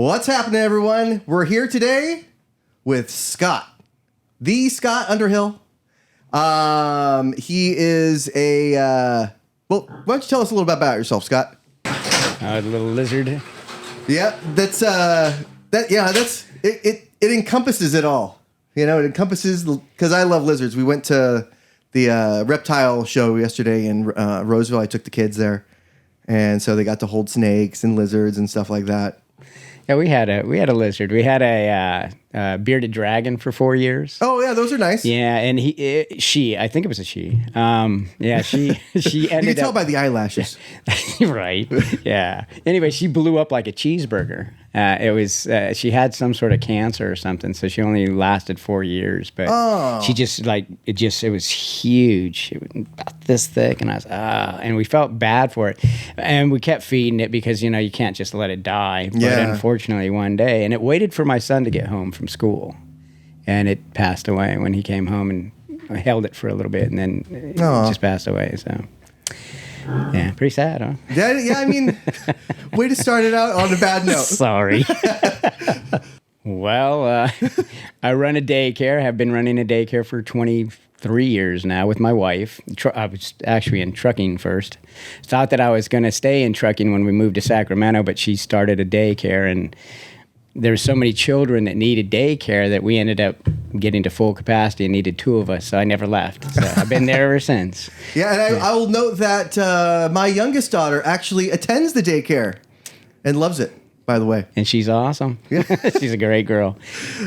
What's happening, everyone? We're here today with Scott, the Scott Underhill. He is a, well, why don't you tell us a little bit about yourself, Scott? A little lizard. Yeah, it encompasses it all. You know, it encompasses, because I love lizards. We went to the reptile show yesterday in Roseville. I took the kids there. And so they got to hold snakes and lizards and stuff like that. Yeah, we had a lizard. We had a bearded dragon for 4 years. Oh yeah, those are nice. Yeah, and she, I think it was a she. Yeah, she ended you can tell up, by the eyelashes. right. Yeah. Anyway, she blew up like a cheeseburger. She had some sort of cancer or something, so she only lasted 4 years. But she just it was huge. It was about this thick, and and we felt bad for it, and we kept feeding it because you can't just let it die. But unfortunately, one day, and it waited for my son to get home from school, and it passed away when he came home, and I held it for a little bit, and then it just passed away. So. Yeah, pretty sad, huh? Yeah, I mean, way to start it out on a bad note. Sorry. Well, I run a daycare. Have been running a daycare for 23 years now with my wife. I was actually in trucking first. Thought that I was going to stay in trucking when we moved to Sacramento, but she started a daycare, and there were so many children that needed daycare that we ended up getting to full capacity and needed 2 of us, so I never left. So I've been there ever since. Yeah, and I will note that my youngest daughter actually attends the daycare and loves it, by the way. And she's awesome. She's a great girl.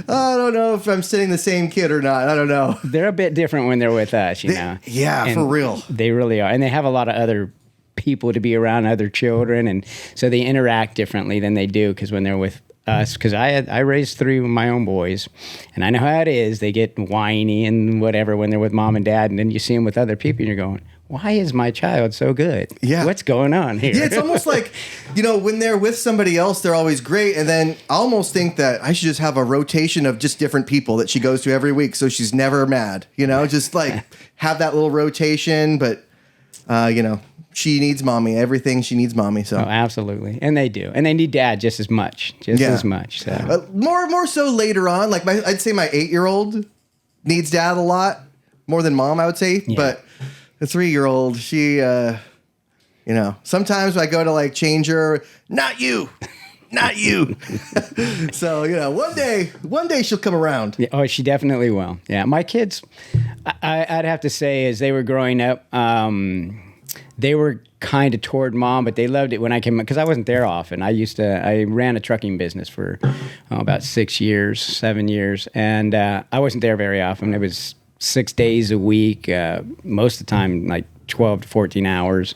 I don't know if I'm sitting the same kid or not. I don't know. They're a bit different when they're with us, you know. Yeah, and for real. They really are. And they have a lot of other people to be around, other children, and so they interact differently than they do because when they're with us, because I raised 3 of my own boys, and I know how it is. They get whiny and whatever when they're with mom and dad, and then you see them with other people, and you're going, why is my child so good? Yeah. What's going on here? Yeah, it's almost like, when they're with somebody else, they're always great, and then I almost think that I should just have a rotation of just different people that she goes to every week, so she's never mad, just like have that little rotation, but, she needs mommy. Everything she needs mommy. So absolutely, and they do, and they need dad just as much, as much. So more so later on. Like I'd say my 8-year-old needs dad a lot more than mom. I would say, but the 3-year-old, she, sometimes I go to like change her. Not you. So one day she'll come around. Yeah, oh, she definitely will. Yeah, my kids, I'd have to say, as they were growing up. They were kind of toward mom, but they loved it when I came, because I wasn't there often. I ran a trucking business for about 7 years, and I wasn't there very often. It was 6 days a week, most of the time like 12 to 14 hours.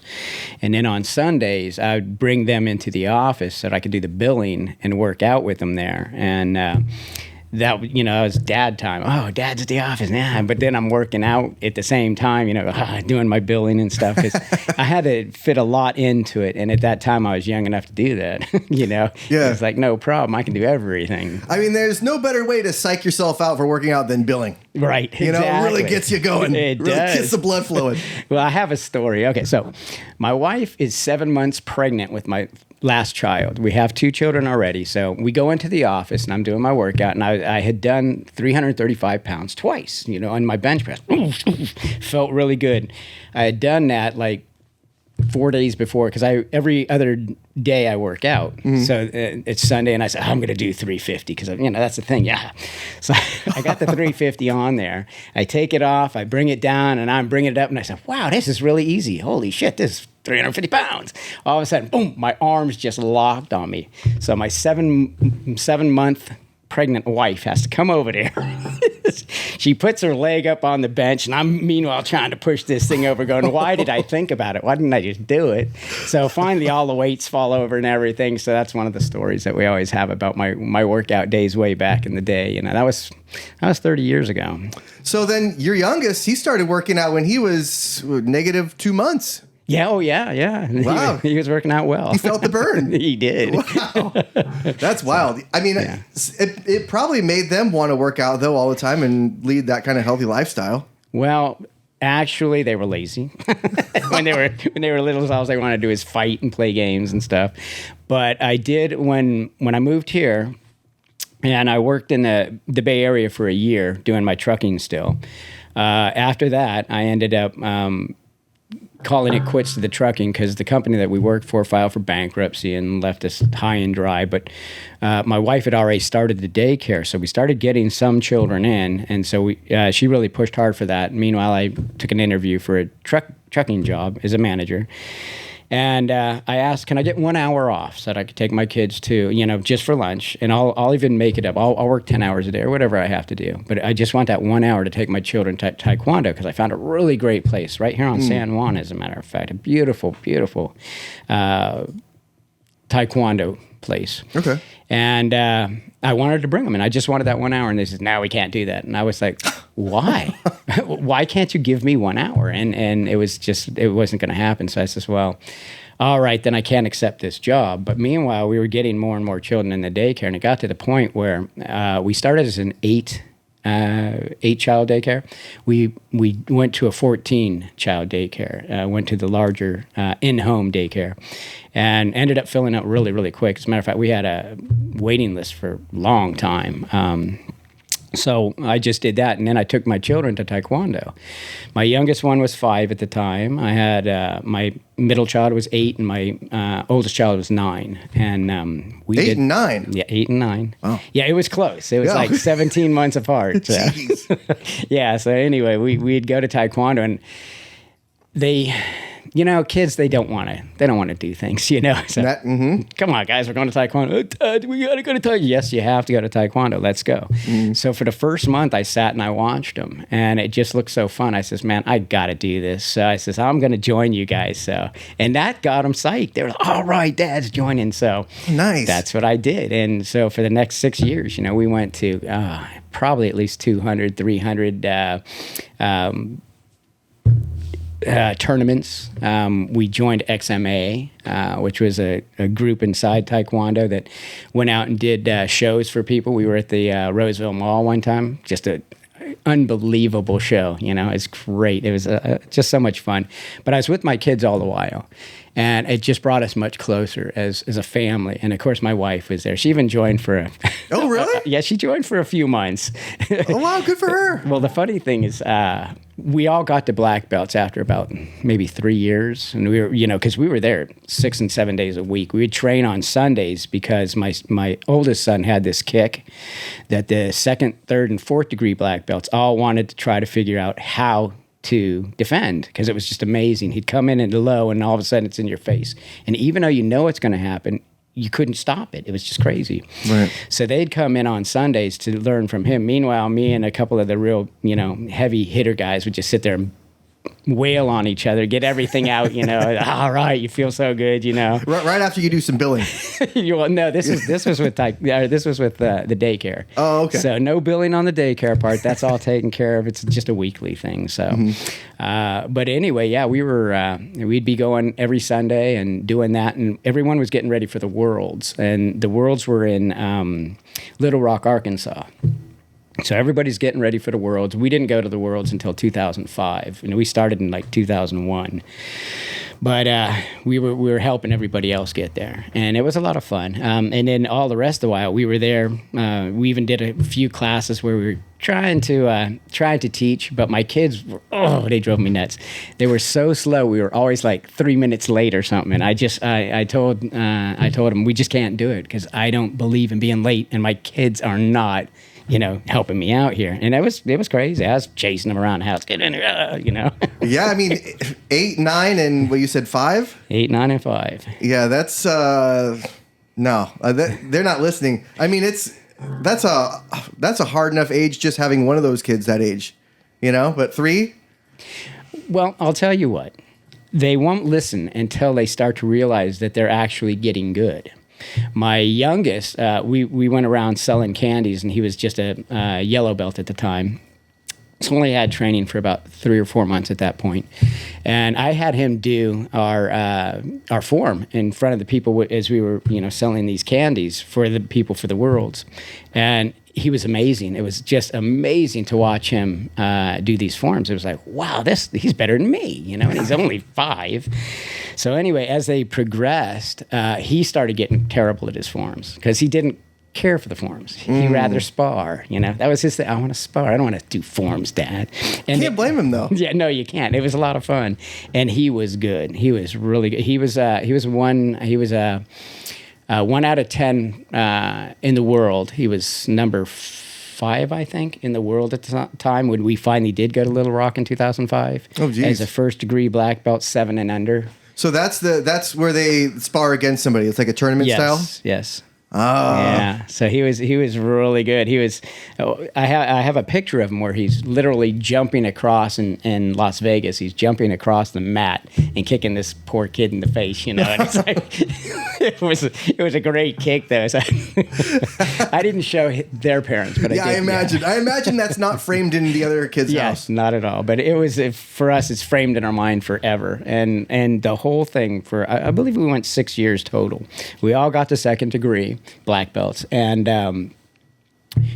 And then on Sundays, I would bring them into the office so that I could do the billing and work out with them there. And that was dad time. Oh, dad's at the office now. But then I'm working out at the same time, doing my billing and stuff. Because I had to fit a lot into it. And at that time, I was young enough to do that. Yeah. It's like, no problem. I can do everything. I mean, there's no better way to psych yourself out for working out than billing. Right. It really gets you going. It really does. Gets the blood flowing. Well, I have a story. Okay, so my wife is 7 months pregnant with my last child. We have 2 children already. So we go into the office and I'm doing my workout, and I had done 335 pounds twice, on my bench press. Felt really good. I had done that like 4 days before, because every other day I work out. Mm-hmm. So it's Sunday, and I said, I'm going to do 350 because, that's the thing. Yeah. So I got the 350 on there. I take it off, I bring it down, and I'm bringing it up, and I said, wow, this is really easy. Holy shit, this is 350 pounds. All of a sudden, boom, my arms just locked on me. So my 7-month pregnant wife has to come over there. She puts her leg up on the bench, and I'm meanwhile trying to push this thing over, going, why did I think about it? Why didn't I just do it? So finally all the weights fall over and everything. So that's one of the stories that we always have about my workout days way back in the day. That was 30 years ago. So then your youngest, he started working out when he was negative 2 months. Yeah, oh yeah. Wow. He was working out well. He felt the burn. He did. Wow. That's wild. I mean, it probably made them want to work out, though, all the time and lead that kind of healthy lifestyle. Well, Actually, they were lazy. when they were little, all they wanted to do is fight and play games and stuff. But I did when I moved here, and I worked in the Bay Area for a year doing my trucking still. After that, I ended up calling it quits to the trucking because the company that we worked for filed for bankruptcy and left us high and dry. But my wife had already started the daycare, so we started getting some children in, and so she really pushed hard for that. Meanwhile, I took an interview for a trucking job as a manager. And I asked, can I get 1 hour off so that I could take my kids to, just for lunch? And I'll even make it up. I'll work 10 hours a day or whatever I have to do. But I just want that 1 hour to take my children to Taekwondo because I found a really great place right here on San Juan, as a matter of fact. A beautiful, beautiful Taekwondo place. Okay. And I wanted to bring them, and I just wanted that 1 hour. And they said, no, we can't do that. And I was like, why? Why can't you give me 1 hour? And it wasn't going to happen. So I says, well, all right, then I can't accept this job. But meanwhile, we were getting more and more children in the daycare, and it got to the point where we started as an eight child daycare. We went to a 14 child daycare, went to the larger in-home daycare, and ended up filling up really, really quick. As a matter of fact, we had a waiting list for a long time. So I just did that, and then I took my children to Taekwondo. My youngest one was 5 at the time. I had my middle child was 8, and my oldest child was 9. And we 8 did, and 9? Yeah, 8 and 9. Oh. Yeah, it was close. It was like 17 months apart. So. Yeah, so anyway, we'd go to Taekwondo, and they... kids, they don't want to do things, So, come on, guys, we're going to Taekwondo. Dad, we got to go to Taekwondo. Yes, you have to go to Taekwondo. Let's go. So for the first month, I sat and I watched them, and it just looked so fun. I says, man, I got to do this. So I says, I'm going to join you guys. So, and that got them psyched. They were like, all right, Dad's joining. So nice. That's what I did. And so for the next 6 years, we went to probably at least 200, 300 tournaments. We joined XMA, which was a group inside Taekwondo that went out and did shows for people. We were at the Roseville Mall one time, just an unbelievable show. It's great. It was just so much fun. But I was with my kids all the while. And it just brought us much closer as a family. And of course, my wife was there. She even joined for Oh, really? Yeah, she joined for a few months. Oh, wow, good for her. Well, the funny thing is, we all got to black belts after about maybe 3 years. And we were, because we were there 6 and 7 days a week. We would train on Sundays because my oldest son had this kick that the 2nd, 3rd, and 4th degree black belts all wanted to try to figure out how to defend, because it was just amazing. He'd come in at the low, and all of a sudden it's in your face. And even though it's going to happen, you couldn't stop it. It was just crazy. Right. So they'd come in on Sundays to learn from him. Meanwhile, me and a couple of the real, heavy hitter guys would just sit there and wail on each other, get everything out, all right, you feel so good, Right after you do some billing. No, this was with the daycare. Oh, okay. So no billing on the daycare part. That's all taken care of. It's just a weekly thing. So, but anyway, yeah, we'd be going every Sunday and doing that, and everyone was getting ready for the Worlds, and the Worlds were in Little Rock, Arkansas. So everybody's getting ready for the Worlds. We didn't go to the Worlds until 2005. We started in like 2001. But we were helping everybody else get there, and it was a lot of fun. And then all the rest of the while, we were there. We even did a few classes where we were trying to teach, but my kids they drove me nuts. They were so slow. We were always like 3 minutes late or something. And I told them we just can't do it because I don't believe in being late, and my kids are not. Helping me out here. And it was crazy. I was chasing them around the house. Get in there, Yeah, I mean, 8, 9, and what you said, 5? 8, 9, and 5. Yeah, that's, no. They're not listening. I mean, that's a hard enough age just having one of those kids that age, but 3? Well, I'll tell you what. They won't listen until they start to realize that they're actually getting good. My youngest, we went around selling candies, and he was just a yellow belt at the time. So only had training for about 3 or 4 months at that point. And I had him do our form in front of the people as we were, selling these candies for the people for the Worlds. And he was amazing. It was just amazing to watch him do these forms. It was like, wow, he's better than me, you know, and he's only 5. So anyway, as they progressed, he started getting terrible at his forms because he didn't care for the forms. He'd rather spar, you know. That was his thing. I want to spar. I don't want to do forms, Dad. And Can't blame him though. Yeah, no, you can't. It was a lot of fun, and he was good. He was really good. He was 1 out of 10 in the world. He was number 5, I think, in the world at the time when we finally did go to Little Rock in 2005. Oh, geez. As a first-degree black belt, 7 and under. So that's where they spar against somebody. It's like a tournament style. Yes. Oh. Yeah. So he was really good. He was. I have a picture of him where he's literally jumping across in Las Vegas. He's jumping across the mat and kicking this poor kid in the face. You know, and it's like it was a great kick though. So I didn't show their parents, but I did. imagine. Yeah. I imagine that's not framed in the other kid's house. Yes, not at all. But it was for us. It's framed in our mind forever. And the whole thing I believe we went 6 years total. We all got the second degree black belts, and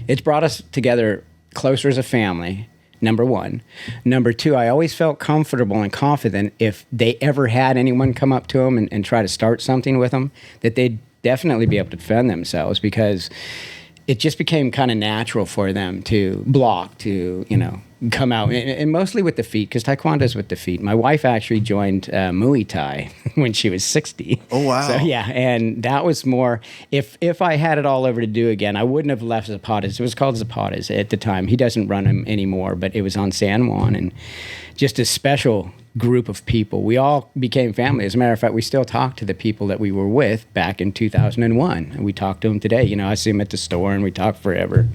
it's brought us together closer as a family, number one. Number two, I always felt comfortable and confident if they ever had anyone come up to them and try to start something with them, that they'd definitely be able to defend themselves, because it just became kind of natural for them to block, to, you know, come out, and mostly with the feet, because Taekwondo is with the feet. My wife actually joined Muay Thai when she was 60. Oh, wow. So, yeah, and that was more, if I had it all over to do again, I wouldn't have left Zapatas. It was called Zapatas at the time. He doesn't run them anymore, but it was on San Juan, and just a special group of people. We all became family. As a matter of fact, we still talk to the people that we were with back in 2001. And we talk to them today. You know, I see them at the store and we talk forever.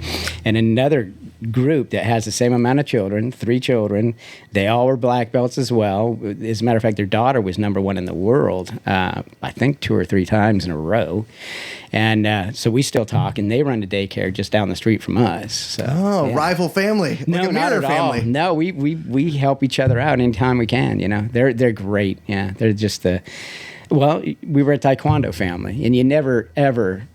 And another group that has the same amount of children, 3 children, they all were black belts as well. As a matter of fact, their daughter was number 1 in the world, I think 2 or 3 times in a row. And so we still talk, and they run a daycare just down the street from us. So, yeah. Rival family. No, like a not mirror at family. all. No, we help each other out anytime we can. You know, they're great. Yeah, they're just we were a Taekwondo family, and you never ever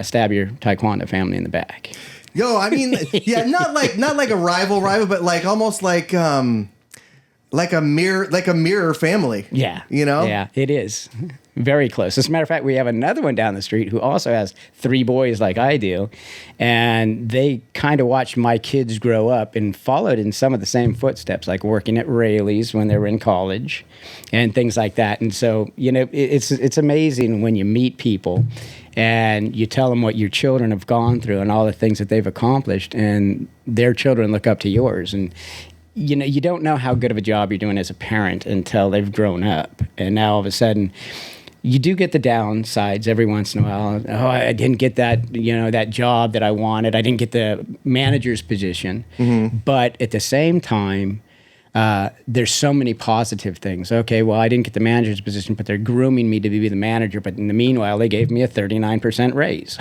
stab your Taekwondo family in the back. Yo, I mean, yeah, not like a rival, but like almost like a mirror family. Yeah, you know. Yeah, it is. Very close. As a matter of fact, we have another one down the street who also has 3 boys like I do, and they kind of watched my kids grow up and followed in some of the same footsteps, like working at Raley's when they were in college and things like that. And so, you know, it's amazing when you meet people and you tell them what your children have gone through and all the things that they've accomplished, and their children look up to yours. And you know, you don't know how good of a job you're doing as a parent until they've grown up. And now all of a sudden, you do get the downsides every once in a while. Oh, I didn't get that, you know, that job that I wanted. I didn't get the manager's position. Mm-hmm. But at the same time, there's so many positive things. Okay, well, I didn't get the manager's position, but they're grooming me to be the manager. But in the meanwhile, they gave me a 39% raise.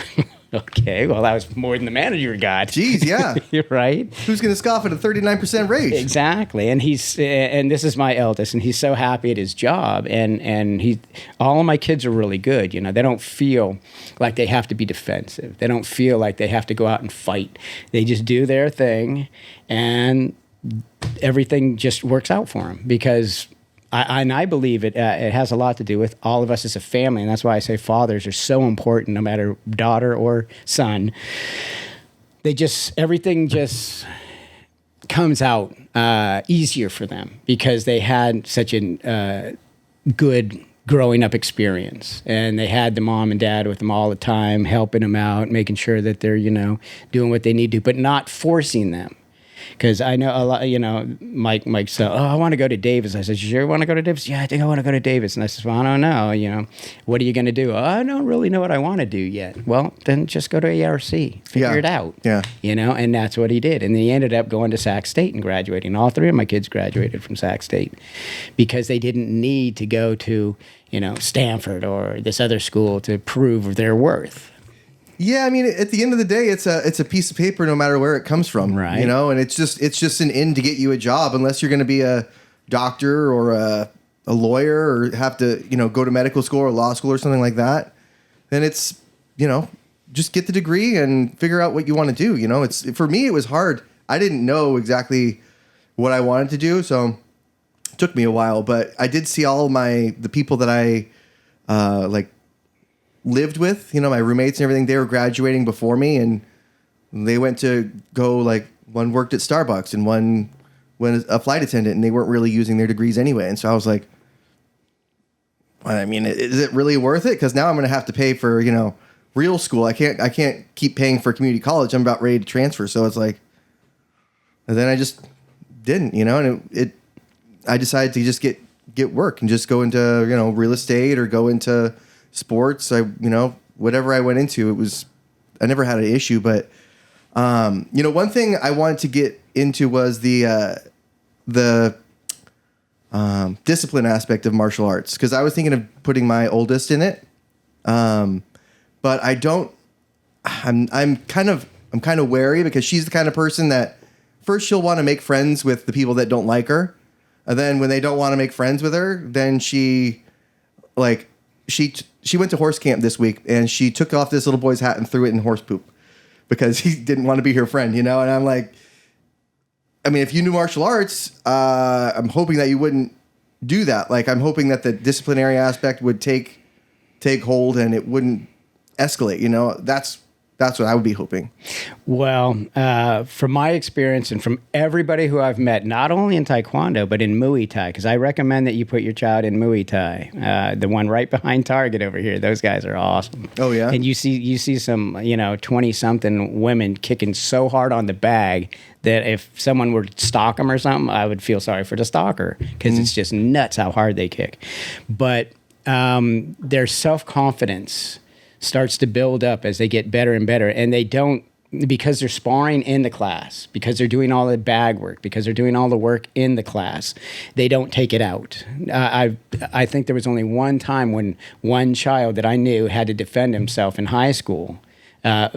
Okay, well, that was more than the manager got. Jeez, yeah. Right? Who's going to scoff at a 39% raise? Exactly. And and this is my eldest, and he's so happy at his job. And all of my kids are really good. You know, they don't feel like they have to be defensive. They don't feel like they have to go out and fight. They just do their thing, and everything just works out for them, because I believe it has a lot to do with all of us as a family, and that's why I say fathers are so important, no matter daughter or son. Everything just comes out easier for them because they had such a good growing up experience, and they had the mom and dad with them all the time, helping them out, making sure that they're, you know, doing what they need to, but not forcing them. Because I know a lot, you know, Mike said, I want to go to Davis. I said, you sure want to go to Davis? Yeah, I think I want to go to Davis. And I said, well, I don't know, you know, what are you going to do? I don't really know what I want to do yet. Well, then just go to ARC, figure it out. Yeah. You know, and that's what he did. And he ended up going to Sac State and graduating. All 3 of my kids graduated from Sac State because they didn't need to go to, you know, Stanford or this other school to prove their worth. Yeah, I mean, at the end of the day, it's a piece of paper, no matter where it comes from, right? You know, and it's just an in to get you a job, unless you're going to be a doctor or a lawyer or have to, you know, go to medical school or law school or something like that. Then it's, you know, just get the degree and figure out what you want to do. You know, for me, it was hard. I didn't know exactly what I wanted to do. So it took me a while, but I did see all the people that I, like lived with, you know, my roommates and everything, they were graduating before me, and they went to go, like, one worked at Starbucks and one was a flight attendant, and they weren't really using their degrees anyway. And so I was like, I mean, is it really worth it? Because now I'm going to have to pay for, you know, real school. I can't keep paying for community college. I'm about ready to transfer. So it's like, and then I just didn't, you know, and I decided to just get work and just go into, you know, real estate or go into sports. You know, whatever I went into, I never had an issue. But, you know, one thing I wanted to get into was the discipline aspect of martial arts, because I was thinking of putting my oldest in it. But I don't, I'm kind of wary, because she's the kind of person that first she'll want to make friends with the people that don't like her. And then when they don't want to make friends with her, then she went to horse camp this week, and she took off this little boy's hat and threw it in horse poop because he didn't want to be her friend, you know? And I'm like, I mean, if you knew martial arts, I'm hoping that you wouldn't do that. Like, I'm hoping that the disciplinary aspect would take hold and it wouldn't escalate, you know? That's what I would be hoping. Well, from my experience and from everybody who I've met, not only in Taekwondo, but in Muay Thai, because I recommend that you put your child in Muay Thai, the one right behind Target over here. Those guys are awesome. Oh, yeah? And you see some, you know, 20-something women kicking so hard on the bag that if someone were to stalk them or something, I would feel sorry for the stalker, because it's just nuts how hard they kick. But their self-confidence starts to build up as they get better and better, and they don't, because they're sparring in the class, because they're doing all the bag work, because they're doing all the work in the class, they don't take it out. I think there was only one time when one child that I knew had to defend himself in high school. I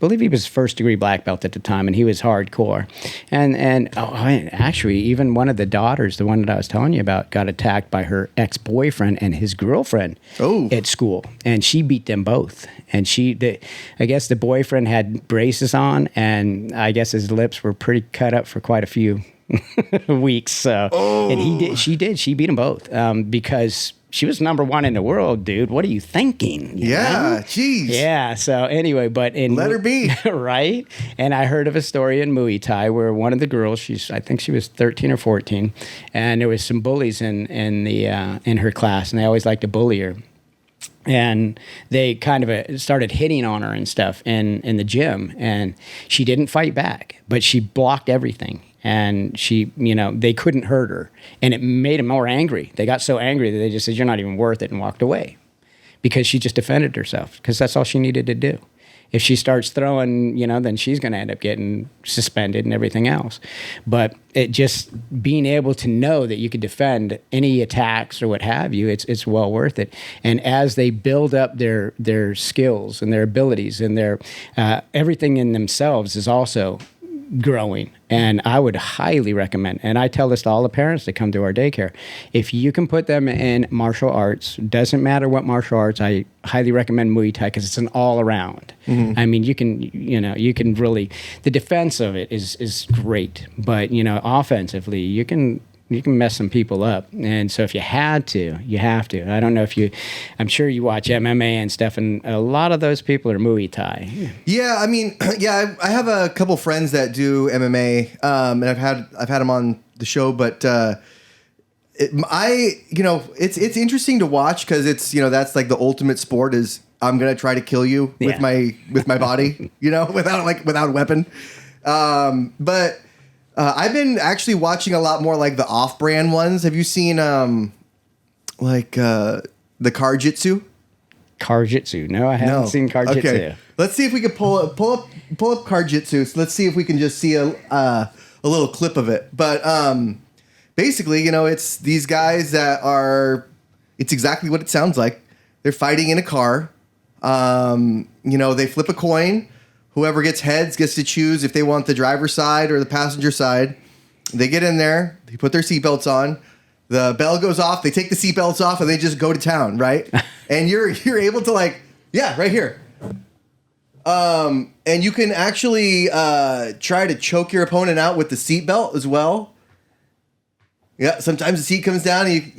believe he was first degree black belt at the time, and he was hardcore. And actually, even one of the daughters, the one that I was telling you about, got attacked by her ex-boyfriend and his girlfriend at school, and she beat them both. And I guess the boyfriend had braces on, and I guess his lips were pretty cut up for quite a few weeks. So, and she beat them both because she was number one in the world, dude. What are you thinking? Yeah, jeez. Yeah, so anyway, but let her be. Right? And I heard of a story in Muay Thai where one of the girls, I think she was 13 or 14, and there was some bullies in her class, and they always liked to bully her. And they kind of started hitting on her and stuff in the gym, and she didn't fight back, but she blocked everything. And she, you know, they couldn't hurt her. And it made them more angry. They got so angry that they just said, "You're not even worth it," and walked away. Because she just defended herself. Because that's all she needed to do. If she starts throwing, you know, then she's going to end up getting suspended and everything else. But it just being able to know that you could defend any attacks or what have you, it's well worth it. And as they build up their skills and their abilities and their everything in themselves is also growing. And I would highly recommend, and I tell this to all the parents that come to our daycare, if you can put them in martial arts, doesn't matter what martial arts, I highly recommend Muay Thai because it's an all around. I mean, you can really, the defense of it is great, but you know, offensively, you can mess some people up. And so if you had to, you have to. I don't know if I'm sure you watch MMA and stuff, and a lot of those people are Muay Thai. Yeah, I mean, yeah, I have a couple friends that do MMA, and I've had them on the show, but it's interesting to watch because it's, you know, that's like the ultimate sport is I'm going to try to kill you with my body, you know, without a weapon. But I've been actually watching a lot more like the off-brand ones. Have you seen the Karjitsu? Karjitsu? No, I haven't seen Karjitsu. Okay. Let's see if we can pull up Karjitsu. So let's see if we can just see a little clip of it. But basically, you know, it's these guys that it's exactly what it sounds like. They're fighting in a car. You know, they flip a coin. Whoever gets heads gets to choose if they want the driver's side or the passenger side. They get in there. They put their seatbelts on. The bell goes off. They take the seatbelts off and they just go to town, right? And you're able to right here. And you can actually try to choke your opponent out with the seatbelt as well. Yeah, sometimes the seat comes down and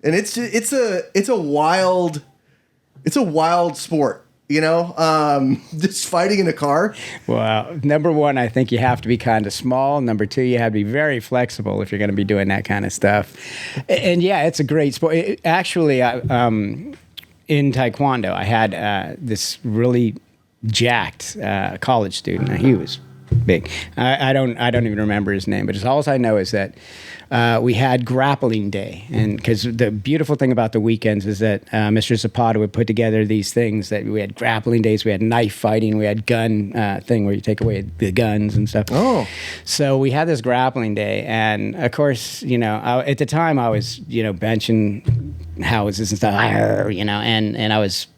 and it's a wild sport, just fighting in a car. Well, number one, I think you have to be kind of small. Number two, you have to be very flexible if you're going to be doing that kind of stuff. And yeah, it's a great sport. Actually, in Taekwondo, I had this really jacked college student. He was big. I don't even remember his name, but all I know is that we had grappling day, and because the beautiful thing about the weekends is that Mr. Zapata would put together these things that we had grappling days, we had knife fighting, we had gun thing where you take away the guns and stuff. Oh, so we had this grappling day, and of course, at the time I was benching houses and stuff, and I was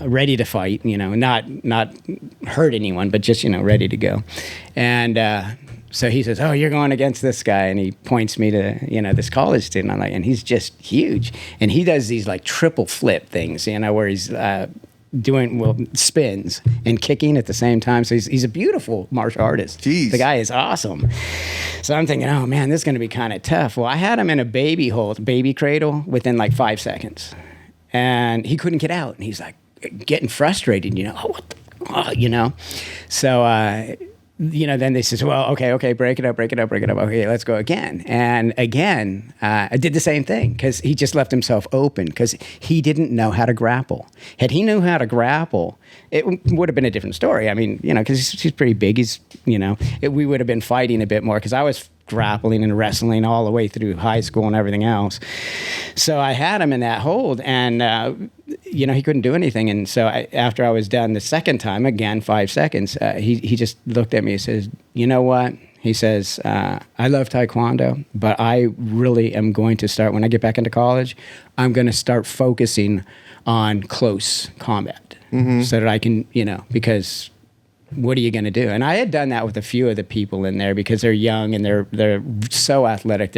ready to fight, not hurt anyone, but just ready to go, and. So he says, "Oh, you're going against this guy," and he points me to this college student. I'm like, and he's just huge, and he does these like triple flip things, where he's doing spins and kicking at the same time. So he's a beautiful martial artist. Jeez. The guy is awesome. So I'm thinking, oh man, this is going to be kind of tough. Well, I had him in a baby cradle within like 5 seconds, and he couldn't get out, and he's like getting frustrated. So. Then they says, well, okay, break it up. Okay, let's go again. And again, I did the same thing because he just left himself open because he didn't know how to grapple. Had he knew how to grapple, it would have been a different story. I mean, because he's pretty big. We would have been fighting a bit more because I was grappling and wrestling all the way through high school and everything else. So I had him in that hold, and he couldn't do anything. And so after I was done the second time, again 5 seconds, he just looked at me and says, "You know what?" He says, "I love Taekwondo, but I really am going to start when I get back into college. I'm going to start focusing on close combat so that I can, because." What are you going to do? And I had done that with a few of the people in there because they're young and they're so athletic.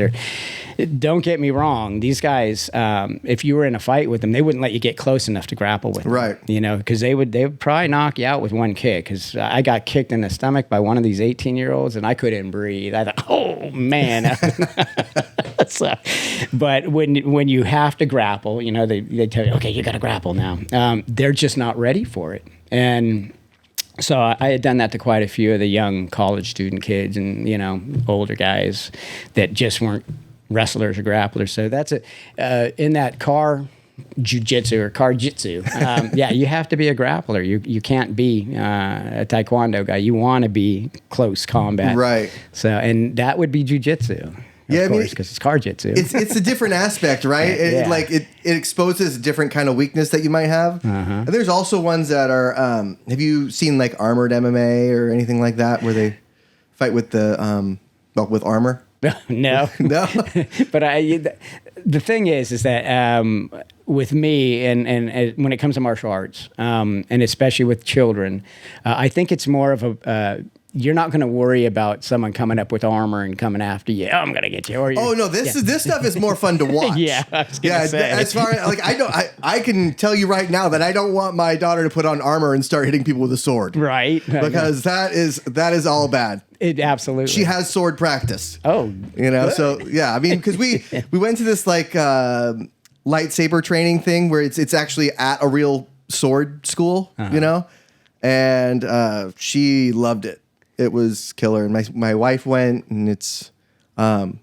Don't get me wrong. These guys, if you were in a fight with them, they wouldn't let you get close enough to grapple with them. Right. Because they would probably knock you out with one kick. Because I got kicked in the stomach by one of these 18-year-olds and I couldn't breathe. I thought, oh man. But when you have to grapple, they tell you, okay, you got to grapple now. They're just not ready for it. And so I had done that to quite a few of the young college student kids and, older guys that just weren't wrestlers or grapplers. So that's in that car jiu-jitsu or car jitsu. You have to be a grappler. You can't be a taekwondo guy. You want to be close combat. Right. So, and that would be jiu-jitsu. Of course, because it's car jitsu. It's a different aspect, right? It exposes a different kind of weakness that you might have. And there's also ones that are. Have you seen like armored MMA or anything like that, where they fight with with armor? No. But the thing is that with me and when it comes to martial arts, and especially with children, I think it's more of a. You're not going to worry about someone coming up with armor and coming after you. Oh, I'm going to get you. Oh no, this stuff is more fun to watch. I was gonna say. As far as I can tell you right now that I don't want my daughter to put on armor and start hitting people with a sword. Right. Because that is all bad. It absolutely. She has sword practice. Oh. Good. So yeah, I mean, because we went to this like lightsaber training thing where it's actually at a real sword school, and she loved it. It was killer, and my wife went, and it's can't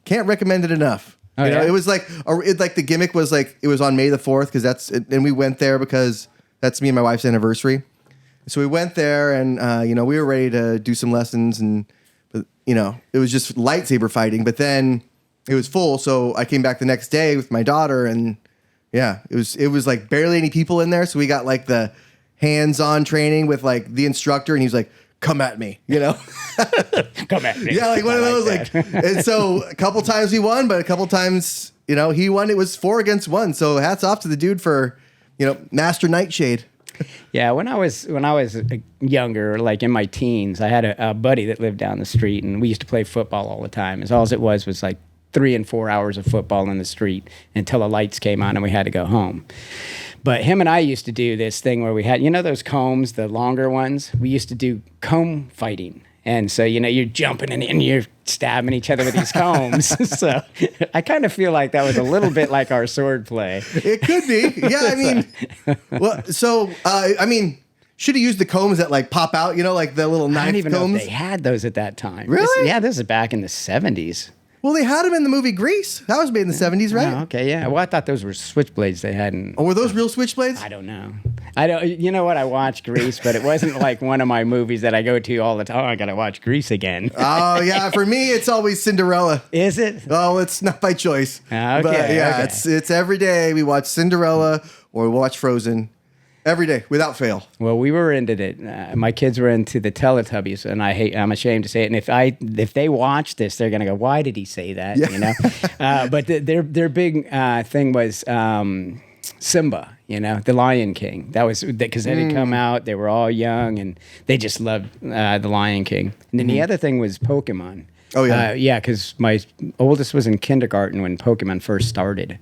recommend it enough. It was like the gimmick was like it was on May the 4th and we went there because that's me and my wife's anniversary. So we went there, and we were ready to do some lessons, and it was just lightsaber fighting. But then it was full, so I came back the next day with my daughter, and it was like barely any people in there. So we got like the hands-on training with like the instructor, and he's like, come at me, Come at me. Yeah, like one of those, like, and so a couple times we won, but a couple times, he won. It was 4 against 1. So hats off to the dude for, Master Nightshade. Yeah, when I was younger, like in my teens, I had a buddy that lived down the street, and we used to play football all the time. As all it was like 3 and 4 hours of football in the street until the lights came on and we had to go home. But him and I used to do this thing where we had, those combs, the longer ones. We used to do comb fighting. And so, you're jumping and you're stabbing each other with these combs. So I kind of feel like that was a little bit like our sword play. It could be. Yeah, I mean, should have used the combs that like pop out, like the little knife combs. I don't even know if they had those at that time. Really? This is back in the 70s. Well, they had them in the movie Grease. That was made in the 70s, right? Oh, okay, yeah. Well, I thought those were switchblades they had in... Oh, were those real switchblades? I don't know. You know what? I watched Grease, but it wasn't like one of my movies that I go to all the time. Oh, I got to watch Grease again. Oh, yeah. For me, it's always Cinderella. Is it? Oh, it's not by choice. Okay. But yeah, okay. It's every day we watch Cinderella or we watch Frozen. Every day, without fail. Well, we were into it. My kids were into the Teletubbies, and I'm ashamed to say it. And if they watch this, they're gonna go, "Why did he say that?" Yeah. But their big thing was Simba. The Lion King. That was because they had come out. They were all young, and they just loved the Lion King. And then the other thing was Pokemon. Oh yeah, yeah. Because my oldest was in kindergarten when Pokemon first started.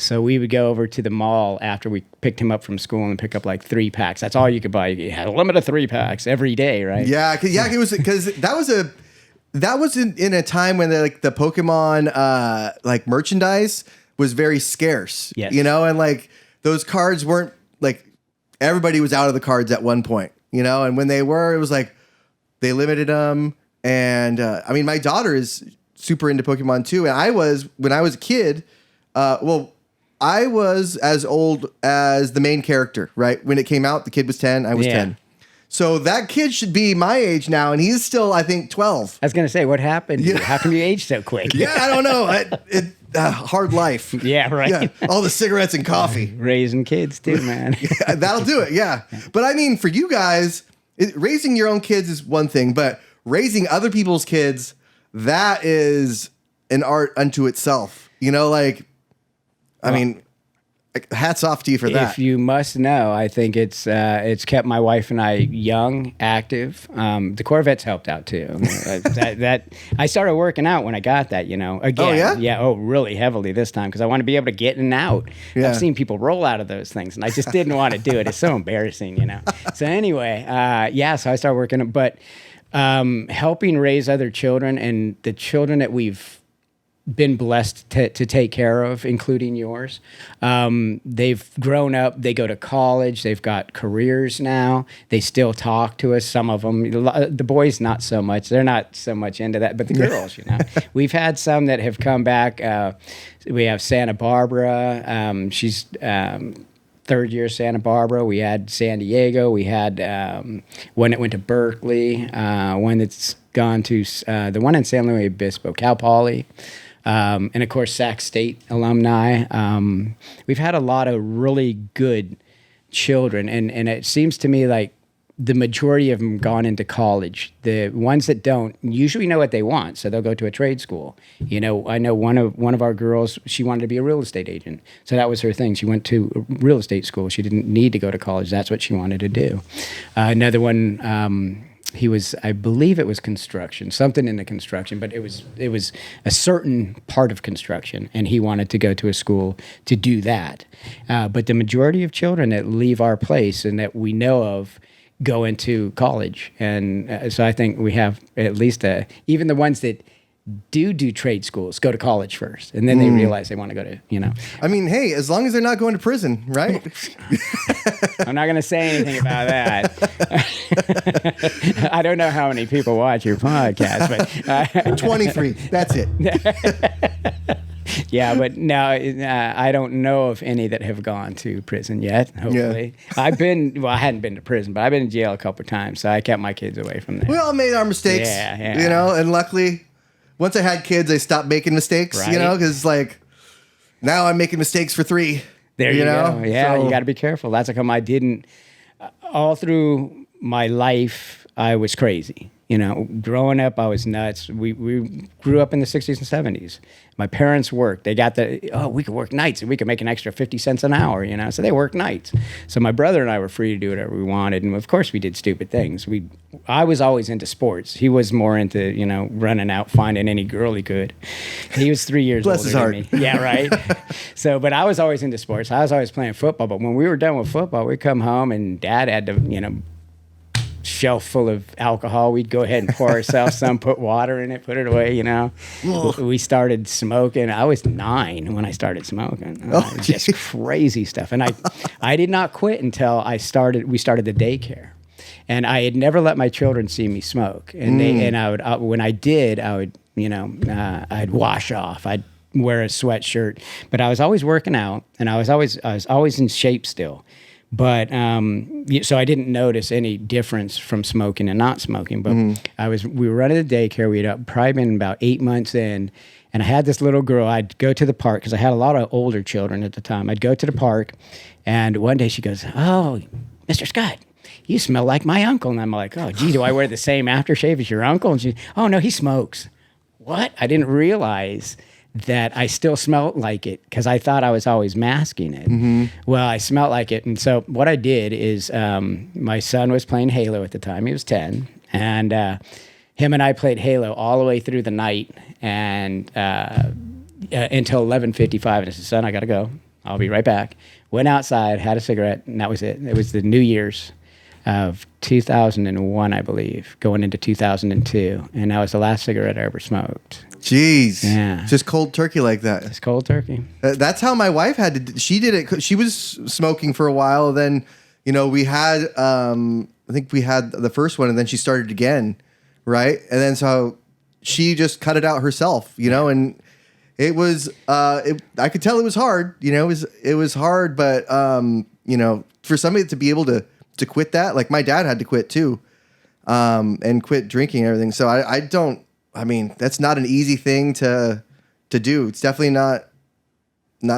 So we would go over to the mall after we picked him up from school and pick up like 3 packs. That's all you could buy. You had a limit of 3 packs every day, right? Yeah, it was because that was in a time when the Pokemon like merchandise was very scarce. Yes. And like those cards weren't like everybody was out of the cards at one point. And when they were, it was like they limited them. And I mean, my daughter is super into Pokemon too, and when I was a kid. I was as old as the main character, right? When it came out, the kid was 10, I was 10. So that kid should be my age now, and he's still, I think, 12. I was going to say, what happened? Yeah. How come you aged so quick? Yeah, I don't know. Hard life. Yeah, right. Yeah, all the cigarettes and coffee. Raising kids too, man. Yeah, that'll do it, yeah. But I mean, for you guys, raising your own kids is one thing, but raising other people's kids, that is an art unto itself. I mean, hats off to you for that. If you must know, I think it's kept my wife and I young, active. The Corvettes helped out too. that I started working out when I got that. Again, oh yeah, yeah, really heavily this time because I want to be able to get in and out. Yeah. I've seen people roll out of those things, and I just didn't want to do it. It's so embarrassing, So anyway, so I started working, but helping raise other children and the children that we've been blessed to take care of, including yours. They've grown up. They go to college. They've got careers now. They still talk to us. Some of them, the boys, not so much. They're not so much into that, but the girls, We've had some that have come back. We have Santa Barbara. She's third year Santa Barbara. We had San Diego. We had one that went to Berkeley. One that's gone to the one in San Luis Obispo, Cal Poly. And of course, Sac State alumni. We've had a lot of really good children, and it seems to me like the majority of them gone into college. The ones that don't usually know what they want, so they'll go to a trade school. I know one of our girls, she wanted to be a real estate agent, so that was her thing. She went to real estate school. She didn't need to go to college. That's what she wanted to do. Another one. I believe it was construction, something in the construction, but it was a certain part of construction, and he wanted to go to a school to do that. But the majority of children that leave our place and that we know of go into college, and so I think we have at least even the ones that do trade schools go to college first, and then they realize they want to go to, I mean, hey, as long as they're not going to prison, right? I'm not going to say anything about that. I don't know how many people watch your podcast, but 23. That's it. Yeah, but no, I don't know of any that have gone to prison yet, hopefully. Yeah. I hadn't been to prison, but I've been in jail a couple of times, so I kept my kids away from there. We all made our mistakes, and luckily, once I had kids, I stopped making mistakes, right. Because now I'm making mistakes for 3. There you go. Yeah, so, you got to be careful. That's how come I didn't, all through my life, I was crazy. growing up, I was nuts. We grew up in the 60s and 70s. My parents worked. They got we could work nights and we could make an extra 50 cents an hour, so they worked nights. So my brother and I were free to do whatever we wanted. And of course we did stupid things. I was always into sports. He was more into, running out, finding any girl he could. He was 3 years older than me. Yeah, right. But I was always into sports. I was always playing football. But when we were done with football, we'd come home and Dad had to, shelf full of alcohol. We'd go ahead and pour ourselves some, put water in it, put it away, We started smoking. I was 9 when I started smoking. Just crazy stuff. And I did not quit until we started the daycare. And I had never let my children see me smoke. And I would, when I did, I would, I'd wash off. I'd wear a sweatshirt, but I was always working out and I was always in shape still. But so I didn't notice any difference from smoking and not smoking. But we were running the daycare. We had probably been about 8 months in, and I had this little girl. I'd go to the park because I had a lot of older children at the time. I'd go to the park, and one day she goes, "Oh, Mr. Scott, you smell like my uncle." And I'm like, "Oh, gee, do I wear the same aftershave as your uncle?" And she, "Oh no, he smokes." What? I didn't realize that I still smelled like it because I thought I was always masking it. Well, I smelled like it. And so what I did is my son was playing Halo at the time. He was 10. And him and I played Halo all the way through the night and until 11:55. And I said, "Son, I got to go. I'll be right back." Went outside, had a cigarette, and that was it. It was the New Year's of 2001, I believe, going into 2002. And that was the last cigarette I ever smoked. Jeez. Yeah. Just cold turkey like that. It's cold turkey. That's how my wife had to. She did it. She was smoking for a while. Then, we had. I think we had the first one, and then she started again, right? And then so she just cut it out herself, and it was. I could tell it was hard. It was hard, but for somebody to be able to quit that, like my dad had to quit too, and quit drinking and everything. So I don't. I mean, that's not an easy thing to do. It's definitely not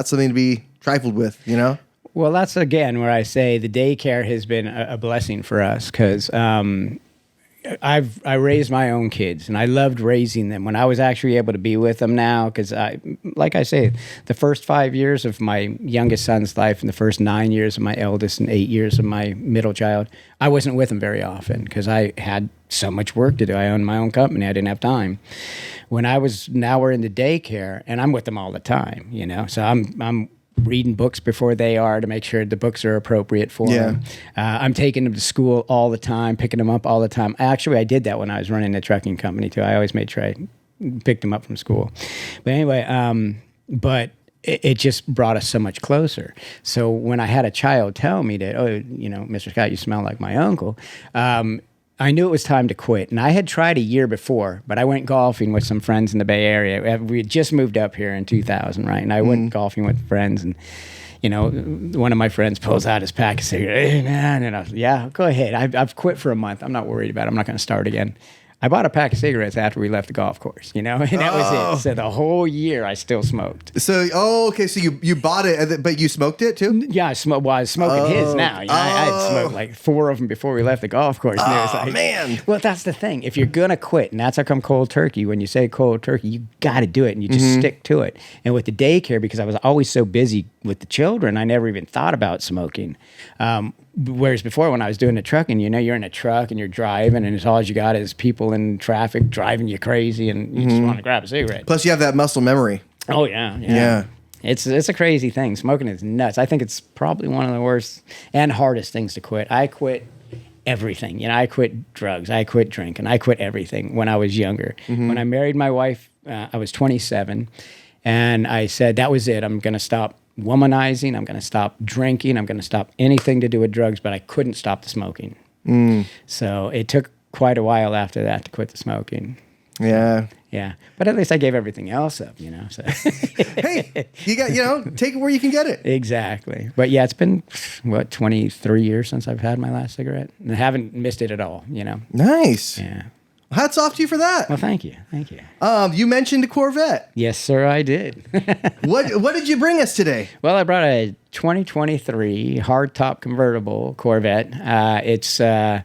something to be trifled with, Well, that's again where I say the daycare has been a blessing for us because I raised my own kids and I loved raising them when I was actually able to be with them now because like I say, the first 5 years of my youngest son's life and the first 9 years of my eldest and 8 years of my middle child, I wasn't with them very often because I had so much work to do. I owned my own company. I didn't have time. Now we're in the daycare and I'm with them all the time, so I'm reading books before they are to make sure the books are appropriate for them. I'm taking them to school all the time, picking them up all the time. Actually, I did that when I was running the trucking company too. I always made sure I picked them up from school. But anyway, it just brought us so much closer. So when I had a child tell me that, "Oh, Mr. Scott, you smell like my uncle," I knew it was time to quit. And I had tried a year before, but I went golfing with some friends in the Bay Area. We had just moved up here in 2000, right? And I went golfing with friends and, one of my friends pulls out his pack of cigarettes. "Hey, man," and I was, "Yeah, go ahead. I've quit for a month. I'm not worried about it. I'm not going to start again." I bought a pack of cigarettes after we left the golf course, and that was it. So the whole year I still smoked. So, okay. So you bought it, but you smoked it too? Yeah, I smoked. Well, I was smoking his now. I had smoked like 4 of them before we left the golf course. And it was like, man. Well, that's the thing. If you're going to quit, and that's how come cold turkey, when you say cold turkey, you got to do it and you just stick to it. And with the daycare, because I was always so busy with the children, I never even thought about smoking. Whereas before, when I was doing the trucking, you're in a truck and you're driving, and it's all you got is people in traffic driving you crazy, and you just want to grab a cigarette. Plus, you have that muscle memory. Oh yeah. It's a crazy thing. Smoking is nuts. I think it's probably one of the worst and hardest things to quit. I quit everything. I quit drugs. I quit drinking. I quit everything when I was younger. When I married my wife, I was 27, and I said that was it. I'm going to stop womanizing. I'm going to stop drinking. I'm going to stop anything to do with drugs, but I couldn't stop the smoking. So it took quite a while after that to quit the smoking. Yeah. Yeah. But at least I gave everything else up, So. Hey, you got, take it where you can get it. Exactly. But yeah, it's been, 23 years since I've had my last cigarette, and I haven't missed it at all, Nice. Yeah. Hats off to you for that. Well, thank you. Thank you. You mentioned a Corvette. Yes, sir, I did. What did you bring us today? Well, I brought a 2023 hardtop convertible Corvette. It's a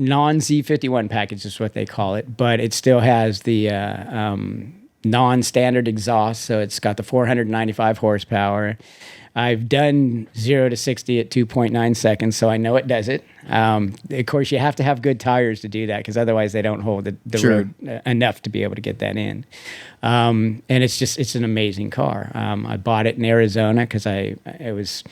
non-Z51 package is what they call it, but it still has the non-standard exhaust, so it's got the 495 horsepower. I've done 0 to 60 at 2.9 seconds, so I know it does it. Of course, you have to have good tires to do that, because otherwise they don't hold the Sure. road enough to be able to get that in. And it's an amazing car. I bought it in Arizona because it was,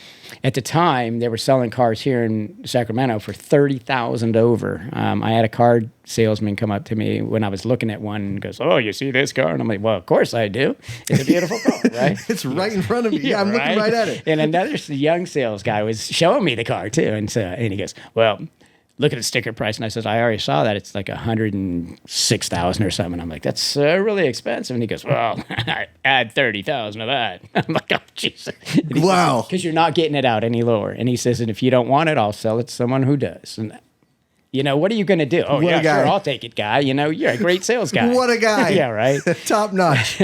at the time, they were selling cars here in Sacramento for $30,000 over. I had a car salesman come up to me when I was looking at one and goes, "Oh, you see this car?" And I'm like, "Well, of course I do. It's a beautiful car, right?" It's right in front of me. Yeah, I'm looking right at it. And another young sales guy was showing me the car too, and he goes, "Well, look at the sticker price." And I said, "I already saw that. It's like $106,000 or something." I'm like, "That's really expensive." And he goes, "Well, add 30,000 of that." I'm like, "Oh, Jesus." Wow. Because you're not getting it out any lower. And he says, "And if you don't want it, I'll sell it to someone who does." And what are you going to do? Oh, What a guy. sure, I'll take it, guy. You're a great sales guy. What a guy. Yeah, right. Top notch.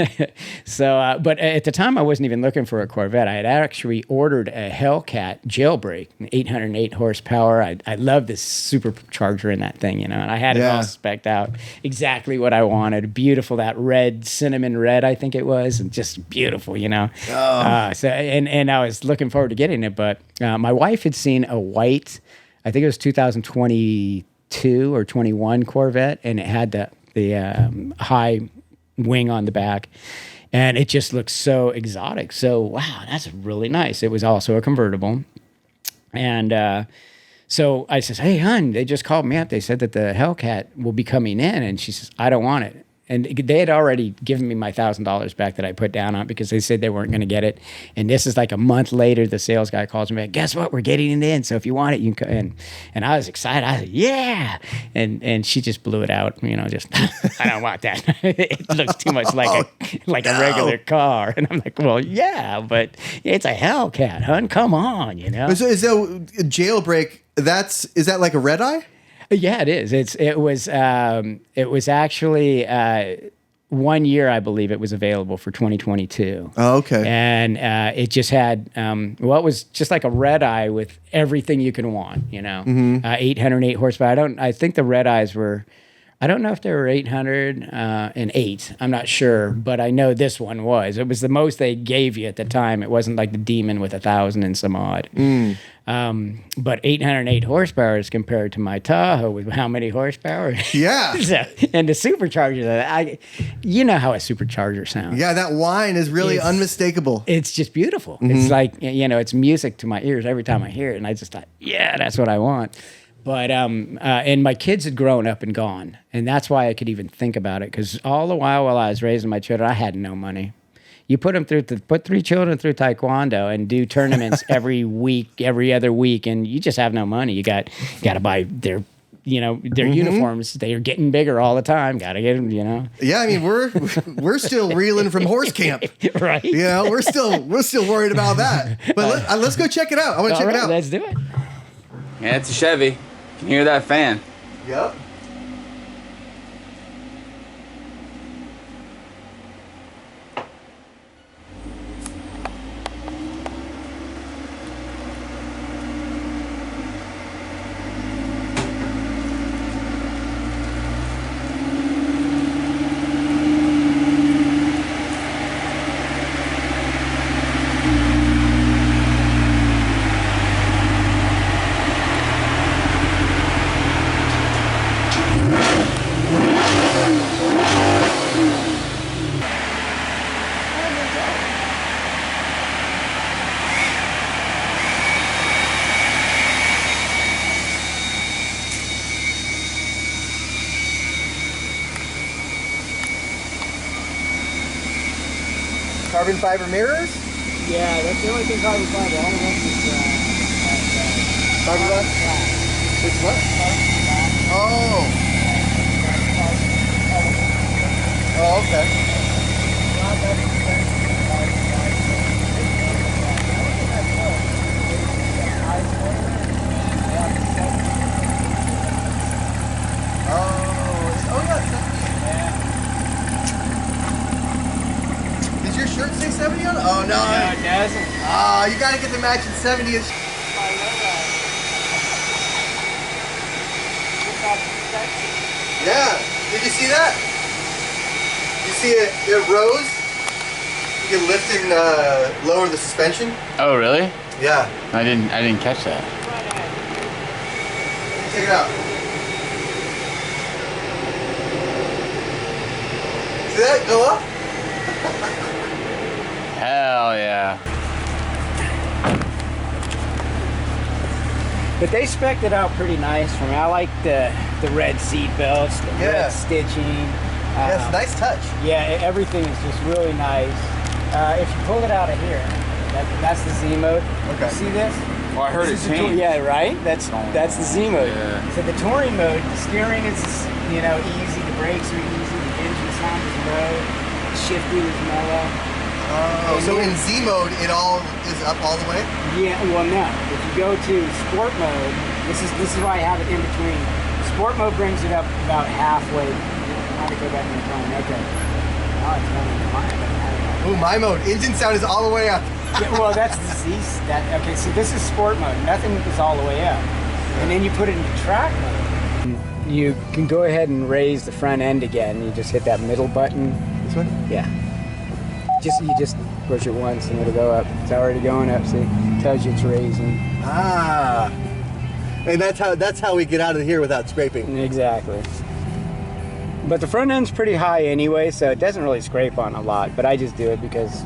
So, but at the time, I wasn't even looking for a Corvette. I had actually ordered a Hellcat jailbreak, 808 horsepower. I love this supercharger in that thing, and I had it all spec'd out, exactly what I wanted. Beautiful, that red, cinnamon red, I think it was, and just beautiful, Oh. So, and I was looking forward to getting it, but my wife had seen a white, I think it was 2022 or 21 Corvette, and it had the high wing on the back, and it just looked so exotic. So, wow, that's really nice. It was also a convertible, and so I says, "Hey, hon, they just called me up. They said that the Hellcat will be coming in," and she says, "I don't want it." And they had already given me my $1,000 back that I put down on it, because they said they weren't going to get it. And this is like a month later, the sales guy calls me back, "Guess what? We're getting it in. So if you want it, you can come." And I was excited. I said, "Yeah." And she just blew it out, just, "I don't want that. It looks too much like a regular car." And I'm like, "Well, yeah, but it's a Hellcat, hun. Come on, So is that jailbreak? Is that like a red eye? Yeah, it is. It was actually 1 year, I believe, it was available for 2022. Oh, okay. And it just had it was just like a red eye with everything you can want. 808 horsepower. I think the red eyes were, I don't know if they were 808. I'm not sure, but I know this one was. It was the most they gave you at the time. It wasn't like the Demon with 1,000 and some odd. But 808 horsepower is compared to my Tahoe with how many horsepower? Yeah. And the supercharger, you know how a supercharger sounds. Yeah, that whine is really unmistakable. It's just beautiful. It's like, it's music to my ears every time I hear it. And I just thought, yeah, that's what I want. But and my kids had grown up and gone, and that's why I could even think about it. Because all the while I was raising my children, I had no money. You put 3 children through taekwondo and do tournaments every week, every other week, and you just have no money. You got to buy their uniforms. They are getting bigger all the time. Got to get them, Yeah, I mean we're still reeling from horse camp, right? We're still worried about that. But let's go check it out. I want to check it out. Let's do it. Yeah, it's a Chevy. Can you hear that fan? Yep. Carbon fiber mirrors? Yeah, that's the only thing carbon fiber. All the rest is Carbon fiber? It's what? Oh. Oh, okay. Does your shirt say 70 on it? Oh, no. No, it doesn't. Oh, you gotta get the matching 70 inch. Yeah. Did you see that? You see it? It rose. You can lift and lower the suspension. Oh, really? Yeah. I didn't catch that. Check it out. See that go up? Hell yeah. But they spec'd it out pretty nice for me. I like the red seat belts, the red stitching. Yeah, it's a nice touch. Yeah, everything is just really nice. If you pull it out of here, that's the Z mode. Okay. See this? Well, I heard it change. Yeah, right? That's the Z mode. Yeah. So the touring mode, the steering is easy, the brakes are easy, the engine sound is low, the shifting is mellow. Oh, so in Z mode, it all is up all the way? Yeah, well, no. If you go to sport mode, this is why I have it in between. Sport mode brings it up about halfway. I want to go back in time. Okay. Oh, it's running fine. Ooh, my mode. Engine sound is all the way up. Yeah, well, that's the Z. Okay, so this is sport mode. Nothing is all the way up. And then you put it into track mode. You can go ahead and raise the front end again. You just hit that middle button. This one? Yeah. You just push it once and it'll go up. It's already going up. See, it tells you it's raising. Ah. And that's how we get out of here without scraping. Exactly. But the front end's pretty high anyway, so it doesn't really scrape on a lot. But I just do it because,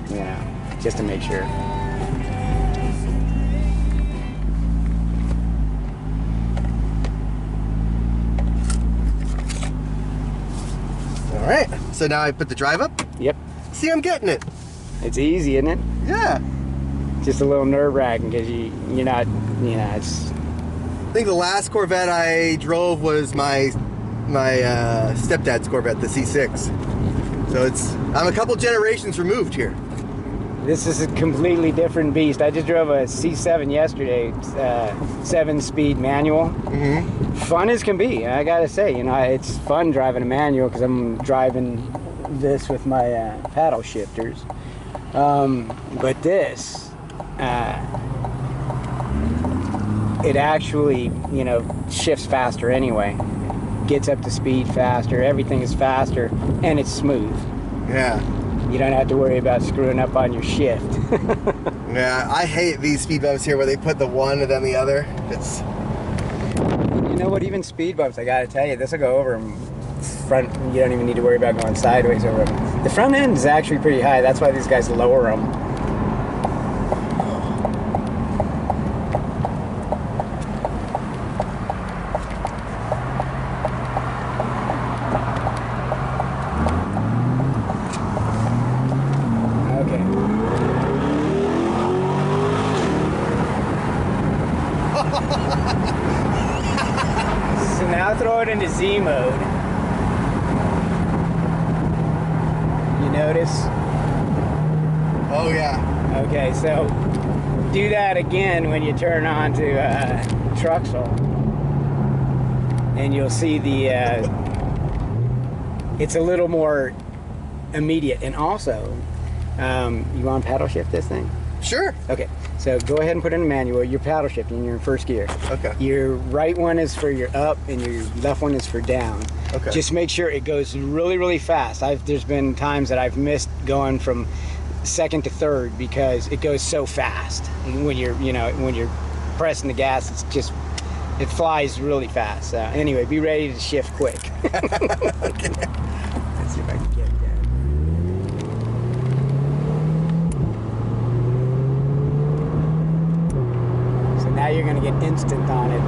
just to make sure. All right. So now I put the drive up. Yep. See, I'm getting it. It's easy, isn't it? Yeah. Just a little nerve-wracking because you're not, it's... I think the last Corvette I drove was my stepdad's Corvette, the C6. So I'm a couple generations removed here. This is a completely different beast. I just drove a C7 yesterday, 7-speed manual. Mm-hmm. Fun as can be, I gotta say. It's fun driving a manual because I'm driving this with my paddle shifters. But this, it actually, shifts faster anyway. Gets up to speed faster, everything is faster, and it's smooth. Yeah. You don't have to worry about screwing up on your shift. Yeah, I hate these speed bumps here where they put the one and then the other. It's... You know what, even speed bumps, I gotta tell you, this will go over them. Front, you don't even need to worry about going sideways over them. The front end is actually pretty high, that's why these guys lower them. So now throw it into Z mode. You notice? Oh yeah. Okay, so do that again when you turn on to Truxel. And you'll see it's a little more immediate. And also, you want to paddle shift this thing? Sure. Okay, so go ahead and put in a manual. You're paddle shifting, you're in first gear. Okay. Your right one is for your up and your left one is for down. Okay. Just make sure it goes really, really fast. There's been times that I've missed going from second to third because it goes so fast. And when you're pressing the gas, it flies really fast. So anyway, be ready to shift quick. Okay. Let's see if I can get it there. Now you're going to get instant on it.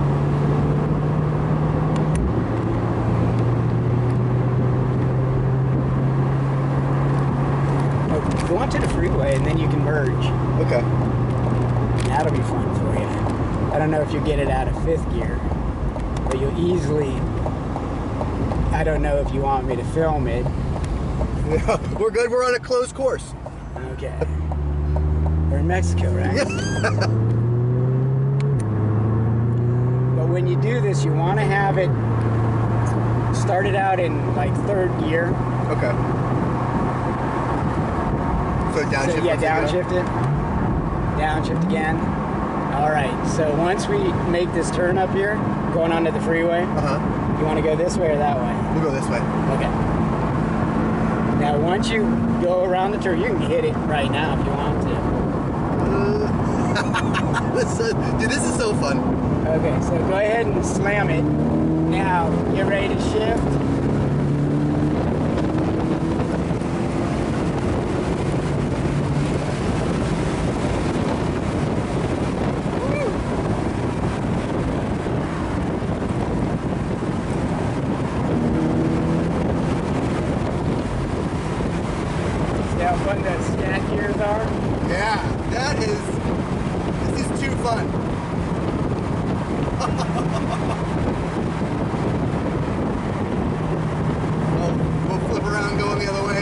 Oh, go onto the freeway and then you can merge. Okay. That'll be fun for you. I don't know if you'll get it out of fifth gear, but you'll easily... I don't know if you want me to film it. No, we're good. We're on a closed course. Okay. We're in Mexico, right? When you do this, you want to have it started out in like third gear. Okay. So downshift. Yeah, downshift it. Downshift again. All right. So once we make this turn up here, going onto the freeway, You want to go this way or that way? We'll go this way. Okay. Now, once you go around the turn, you can hit it right now if you want to. Dude, this is so fun. Okay, so go ahead and slam it. Now, get ready to shift. See how fun those stack gears are? Yeah, this is too fun. We'll flip around going the other way.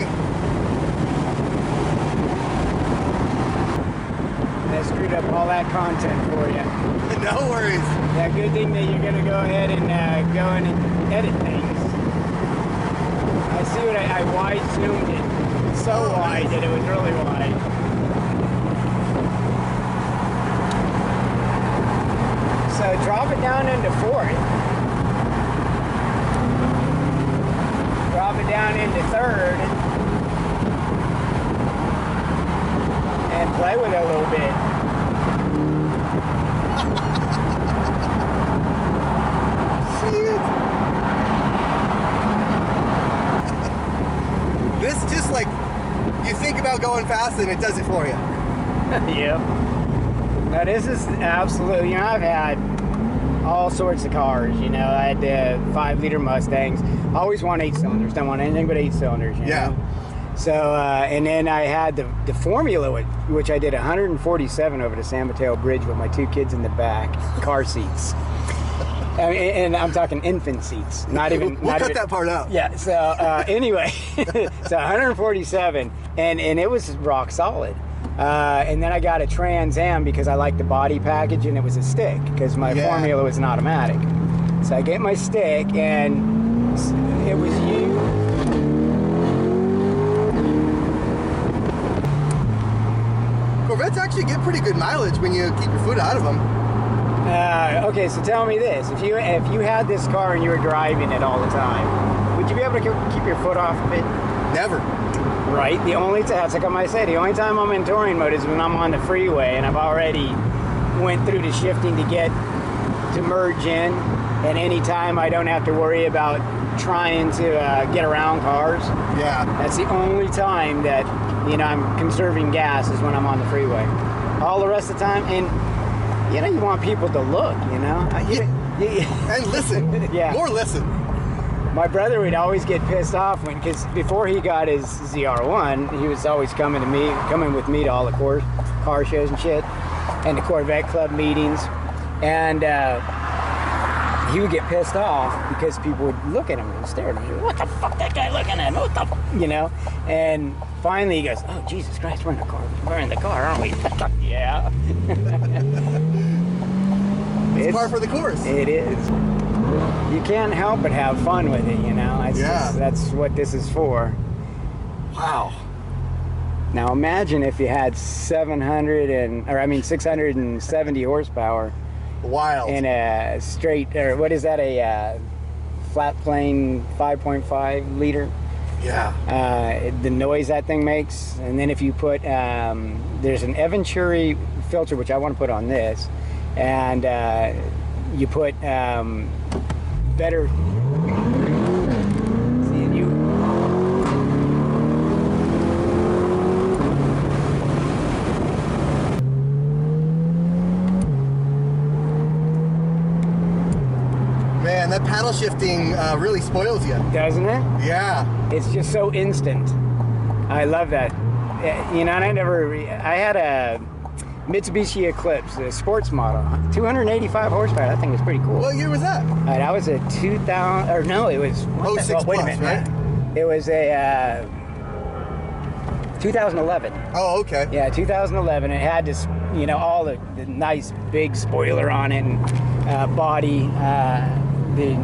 I screwed up all that content for you. No worries. Yeah, good thing that you're gonna go ahead and go in and edit things. I see what I wide zoomed it. So wide that it was really wide. So drop it down into fourth. Drop it down into third. And play with it a little bit. This just like, you think about going fast and it does it for you. Yep. Now this is absolutely, I've had all sorts of cars, I had 5-liter Mustangs. I always want 8 cylinders, don't want anything but 8 cylinders, Yeah. So, and then I had the Formula, which I did 147 over the San Mateo Bridge with my 2 kids in the back, car seats. And I'm talking infant seats, not even. We'll not cut even, that part out. Yeah. So anyway, so 147, and it was rock solid. And then I got a Trans Am because I liked the body package, and it was a stick because my Formula was an automatic. So I get my stick, and it was you. Corvettes actually get pretty good mileage when you keep your foot out of them. Okay, so tell me this: if you had this car and you were driving it all the time, would you be able to keep your foot off of it? Never. Right. The only time, like I say, the only time I'm in touring mode is when I'm on the freeway and I've already went through the shifting to get to merge in, and any time I don't have to worry about trying to get around cars. Yeah. That's the only time that I'm conserving gas is when I'm on the freeway. All the rest of the time, and you want people to look, And listen. Yeah. More listen. My brother would always get pissed off because before he got his ZR1, he was always coming with me to all the car shows and shit, and the Corvette Club meetings, and he would get pissed off because people would look at him and stare at him. What the fuck that guy looking at? What the And finally he goes, "Oh Jesus Christ, we're in the car. We're in the car, aren't we?" Yeah. It's par for the course. It is. You can't help but have fun with it, That's what this is for. Wow. Now imagine if you had 670 horsepower. Wild. In a straight, or what is that, a flat plane 5.5 liter? Yeah. The noise that thing makes. And then if you put, there's an Venturi filter, which I want to put on this, and you put better. See, you. Man, that paddle shifting really spoils you. Doesn't it? Yeah. It's just so instant. I love that. And I had a Mitsubishi Eclipse, a sports model, 285 horsepower. That thing was pretty cool. What year was that? That was a 2000, or no, it was 06 wait a plus, minute, right? It was a 2011. Oh, okay. Yeah, 2011. It had this, all the nice big spoiler on it, and body, the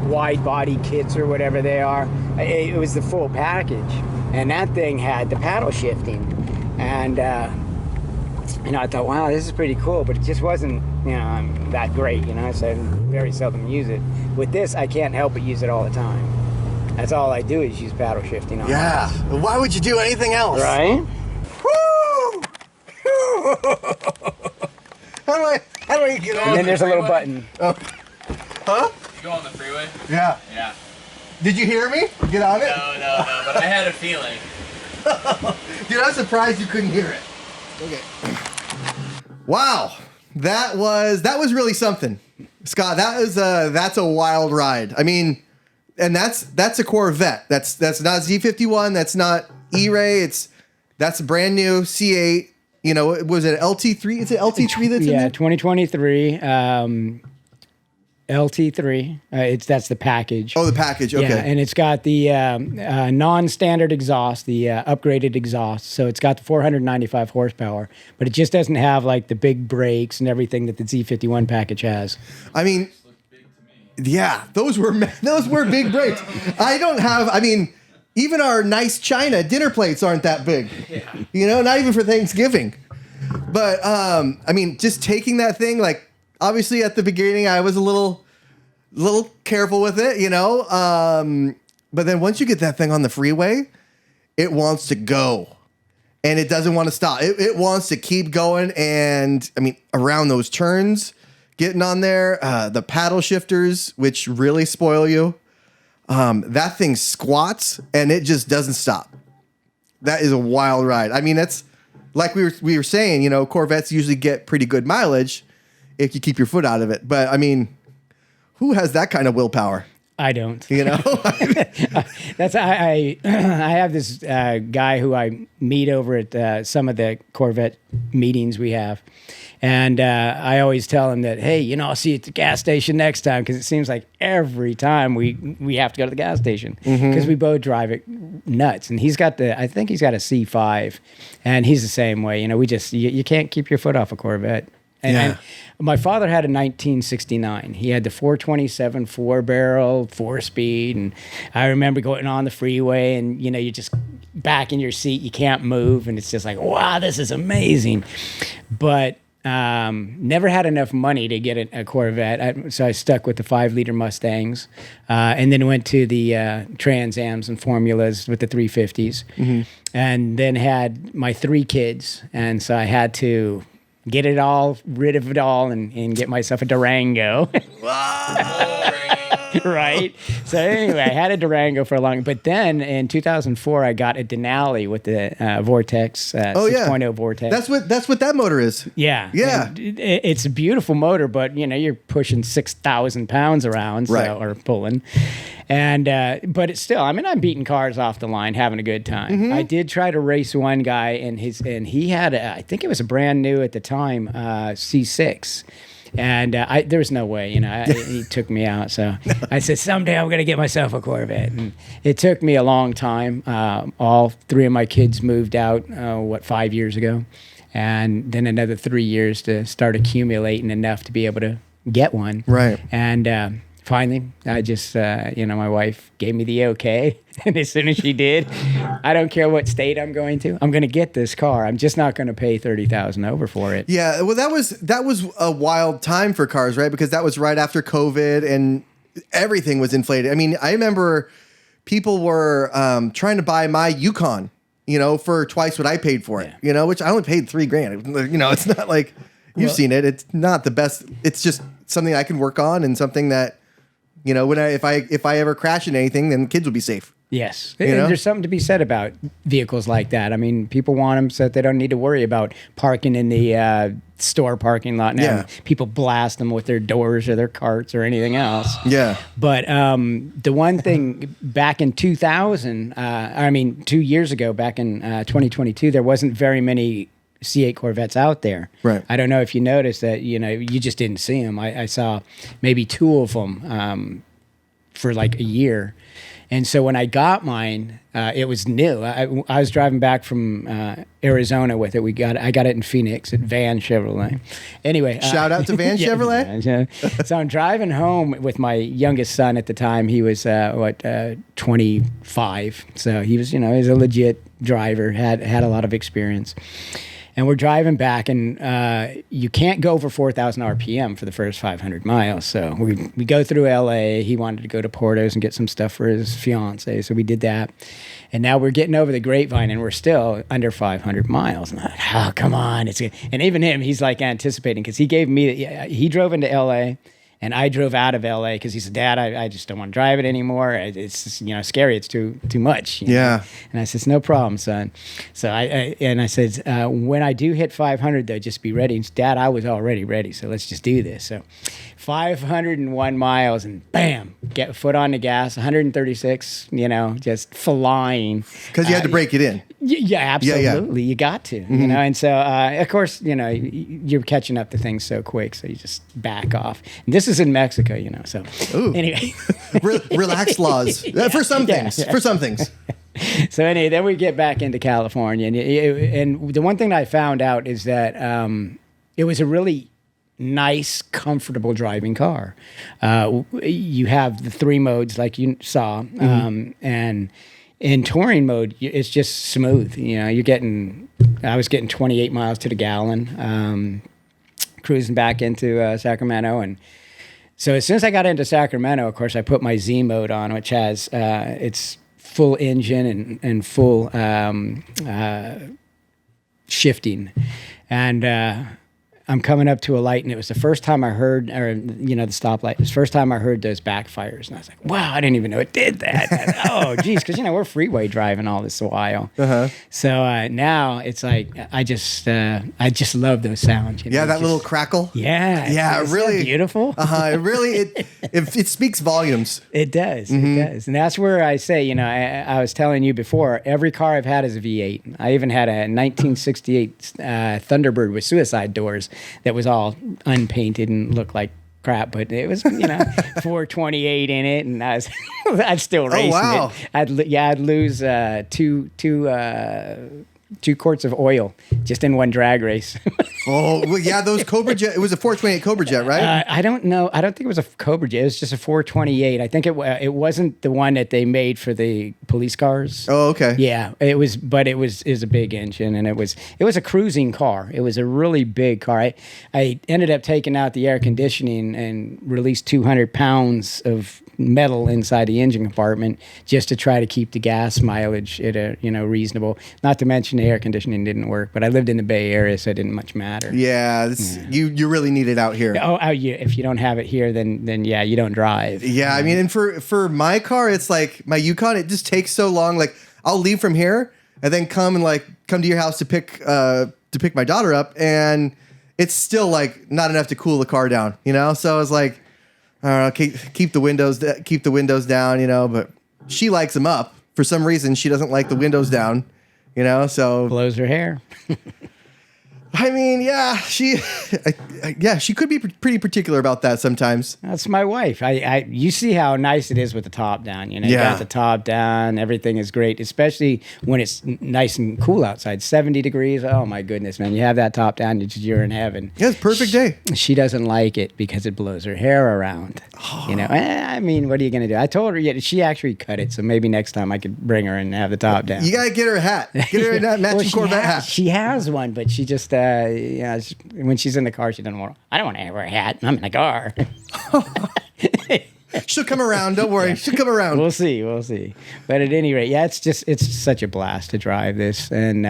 wide body kits or whatever they are. It was the full package, and that thing had the paddle shifting, and I thought, wow, this is pretty cool, but it just wasn't, that great, so I very seldom use it. With this, I can't help but use it all the time. That's all I do is use paddle shifting on Yeah. Why would you do anything else? Right? Woo! How do I get on? And then there's a little button. Oh. Huh? You go on the freeway? Yeah. Yeah. Did you hear me? Get on it? No, but I had a feeling. Dude, I'm surprised you couldn't hear it. Okay. Wow. That was really something. Scott, that's a wild ride. I mean, and that's a Corvette. That's not Z51, that's not E-Ray, that's a brand new C8. You know, was it LT3? Is it LT3 that's in there? 2023 LT3. That's the package. Oh, the package. Okay. Yeah, and it's got the non-standard exhaust, the upgraded exhaust. So it's got the 495 horsepower, but it just doesn't have like the big brakes and everything that the Z51 package has. I mean, yeah, those were big brakes. Even our nice China dinner plates aren't that big. Yeah. You know, not even for Thanksgiving. But just taking that thing, like, obviously at the beginning I was a little careful with it, you know. But then once you get that thing on the freeway, it wants to go. And it doesn't want to stop. It wants to keep going. And I mean, around those turns, getting on there, the paddle shifters, which really spoil you. That thing squats and it just doesn't stop. That is a wild ride. I mean, that's like we were saying, you know, Corvettes usually get pretty good mileage if you keep your foot out of it. But I mean, who has that kind of willpower? I don't. You know, I have this guy who I meet over at some of the Corvette meetings we have. And I always tell him that, hey, you know, I'll see you at the gas station next time, because it seems like every time we have to go to the gas station because we both drive it nuts. And I think he's got a C5, and he's the same way. You know, you can't keep your foot off a Corvette. And my father had a 1969. He had the 427 4-barrel, 4-speed, and I remember going on the freeway, and you know, you just back in your seat, you can't move, and it's just like, wow, this is amazing. But never had enough money to get a Corvette, so I stuck with the 5-liter Mustangs, and then went to the Trans Ams and Formulas with the 350s, and then had my 3 kids, and so I had to get rid of it all, and get myself a Durango. Right. So anyway, I had a Durango for a long, but then in 2004, I got a Denali with the Vortex, 6.0 Vortex. That's what that motor is. Yeah. Yeah. It's a beautiful motor, but you know, you're pushing 6,000 pounds around, right, or pulling. And, but it's still, I mean, I'm beating cars off the line, having a good time. I did try to race one guy, and he had, I think it was a brand new at the time, C6. And there was no way, you know, he took me out. So I said, someday I'm going to get myself a Corvette. And it took me a long time. All 3 of my kids moved out, 5 years ago. And then another 3 years to start accumulating enough to be able to get one. Right. And finally, I just, my wife gave me the okay. And as soon as she did, I don't care what state I'm going to. I'm going to get this car. I'm just not going to pay $30,000 over for it. Yeah, well, that was a wild time for cars, right? Because that was right after COVID and everything was inflated. I mean, I remember people were trying to buy my Yukon, you know, for twice what I paid for it. Yeah. You know, which I only paid $3,000. You know, it's not like you've seen it. It's not the best. It's just something I can work on, and something that, you know, if I ever crash into anything, then kids will be safe. Yes. You know? There's something to be said about vehicles like that. I mean, people want them so that they don't need to worry about parking in the store parking lot now. Yeah. People blast them with their doors or their carts or anything else. Yeah. But the one thing back in 2000, 2 years ago, back in 2022, there wasn't very many C8 Corvettes out there. Right. I don't know if you noticed that, you know, you just didn't see them. I saw maybe 2 of them for like a year. And so when I got mine, it was new. I was driving back from Arizona with it. I got it in Phoenix at Van Chevrolet. Anyway, shout out to Van Chevrolet. So I'm driving home with my youngest son at the time. He was 25. So he was, you know, he's a legit driver. Had a lot of experience. And we're driving back, and you can't go over 4,000 RPM for the first 500 miles. So we go through LA. He wanted to go to Portos and get some stuff for his fiance, so we did that. And now we're getting over the Grapevine, and we're still under 500 miles. And I'm like, oh, come on. And even him, he's like anticipating, because he gave me, he drove into LA, and I drove out of LA because he said, Dad, I just don't want to drive it anymore. It's just, scary. It's too much. Yeah. And I said, no problem, son. So I said, when I do hit 500, though, just be ready. And he said, Dad, I was already ready. So let's just do this. So 501 miles, and bam, get foot on the gas, 136, just flying. Because you had to break it in. Yeah, absolutely. Yeah. You got to, and so, of course, you're catching up to things so quick, so you just back off. And this is in Mexico, so. Ooh. Anyway. Relaxed laws. For some things. For some things. So anyway, then we get back into California. And the one thing I found out is that it was a really nice, comfortable driving car. You have the 3 modes like you saw, and in touring mode, it's just smooth. I was getting 28 miles to the gallon, cruising back into Sacramento. And so as soon as I got into Sacramento, of course, I put my Z mode on, which has it's full engine and full shifting. And I'm coming up to a light, and it was the first time I heard, the stoplight. It was the first time I heard those backfires, and I was like, "Wow, I didn't even know it did that." Oh, geez, because we're freeway driving all this while. Uh-huh. So now it's like I just love those sounds. That little crackle. Yeah, it's really beautiful. It really it speaks volumes. It does. It does, and that's where I say, I was telling you before, every car I've had is a V8. I even had a 1968 Thunderbird with suicide doors that was all unpainted and looked like crap, but it was 428 in it, and I'd still racing it. I'd lose two quarts of oil just in one drag race. Oh, well, yeah, those Cobra Jet. It was a 428 Cobra Jet, right? I don't know. I don't think it was a Cobra Jet. It was just a 428. I think it wasn't the one that they made for the police cars. Oh, okay. Yeah, it was, but it was a big engine, and it was a cruising car. It was a really big car. I ended up taking out the air conditioning and released 200 pounds of metal inside the engine compartment just to try to keep the gas mileage at a reasonable. Not to mention the air conditioning didn't work, but I lived in the Bay Area, so it didn't much matter. Yeah, you really need it out here. Oh, yeah. If you don't have it here, then yeah, you don't drive. Yeah, I mean, and for my car, it's like my Yukon. It just takes so long. Like I'll leave from here and then come to your house to pick my daughter up, and it's still like not enough to cool the car down. So I was like, I don't know, keep the windows down. But she likes them up for some reason. She doesn't like the windows down. So blows her hair. I mean, yeah, she could be pretty particular about that sometimes. That's my wife. You see how nice it is with the top down. You got the top down. Everything is great, especially when it's nice and cool outside, 70 degrees. Oh my goodness, man! You have that top down, you're in heaven. Yeah, it's a perfect day. She doesn't like it because it blows her hair around. Oh. I mean, what are you gonna do? I told her, she actually cut it, so maybe next time I could bring her and have the top down. You gotta get her a hat. Get her a matching Corvette hat. She has one, but she just. When she's in the car, she doesn't want. I don't want to wear a hat. I'm in the car. She'll come around. Don't worry. She'll come around. We'll see. But at any rate, it's such a blast to drive this, and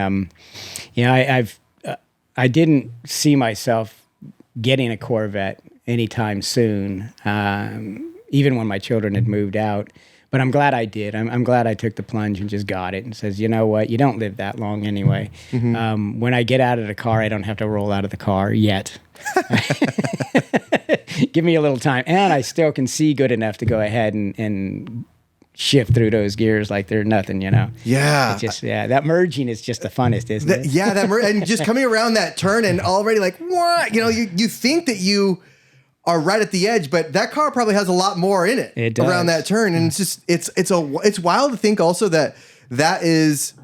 I didn't see myself getting a Corvette anytime soon, even when my children had moved out. But I'm glad I did. I'm glad I took the plunge and just got it and says, you know what? You don't live that long anyway. Mm-hmm. When I get out of the car, I don't have to roll out of the car yet. Give me a little time. And I still can see good enough to go ahead and shift through those gears like they're nothing, Yeah. It's just, that merging is just the funnest, isn't it? Yeah, and just coming around that turn and already like, what? You think that you are right at the edge, but that car probably has a lot more in it around that turn, and it's just it's wild to think also that is,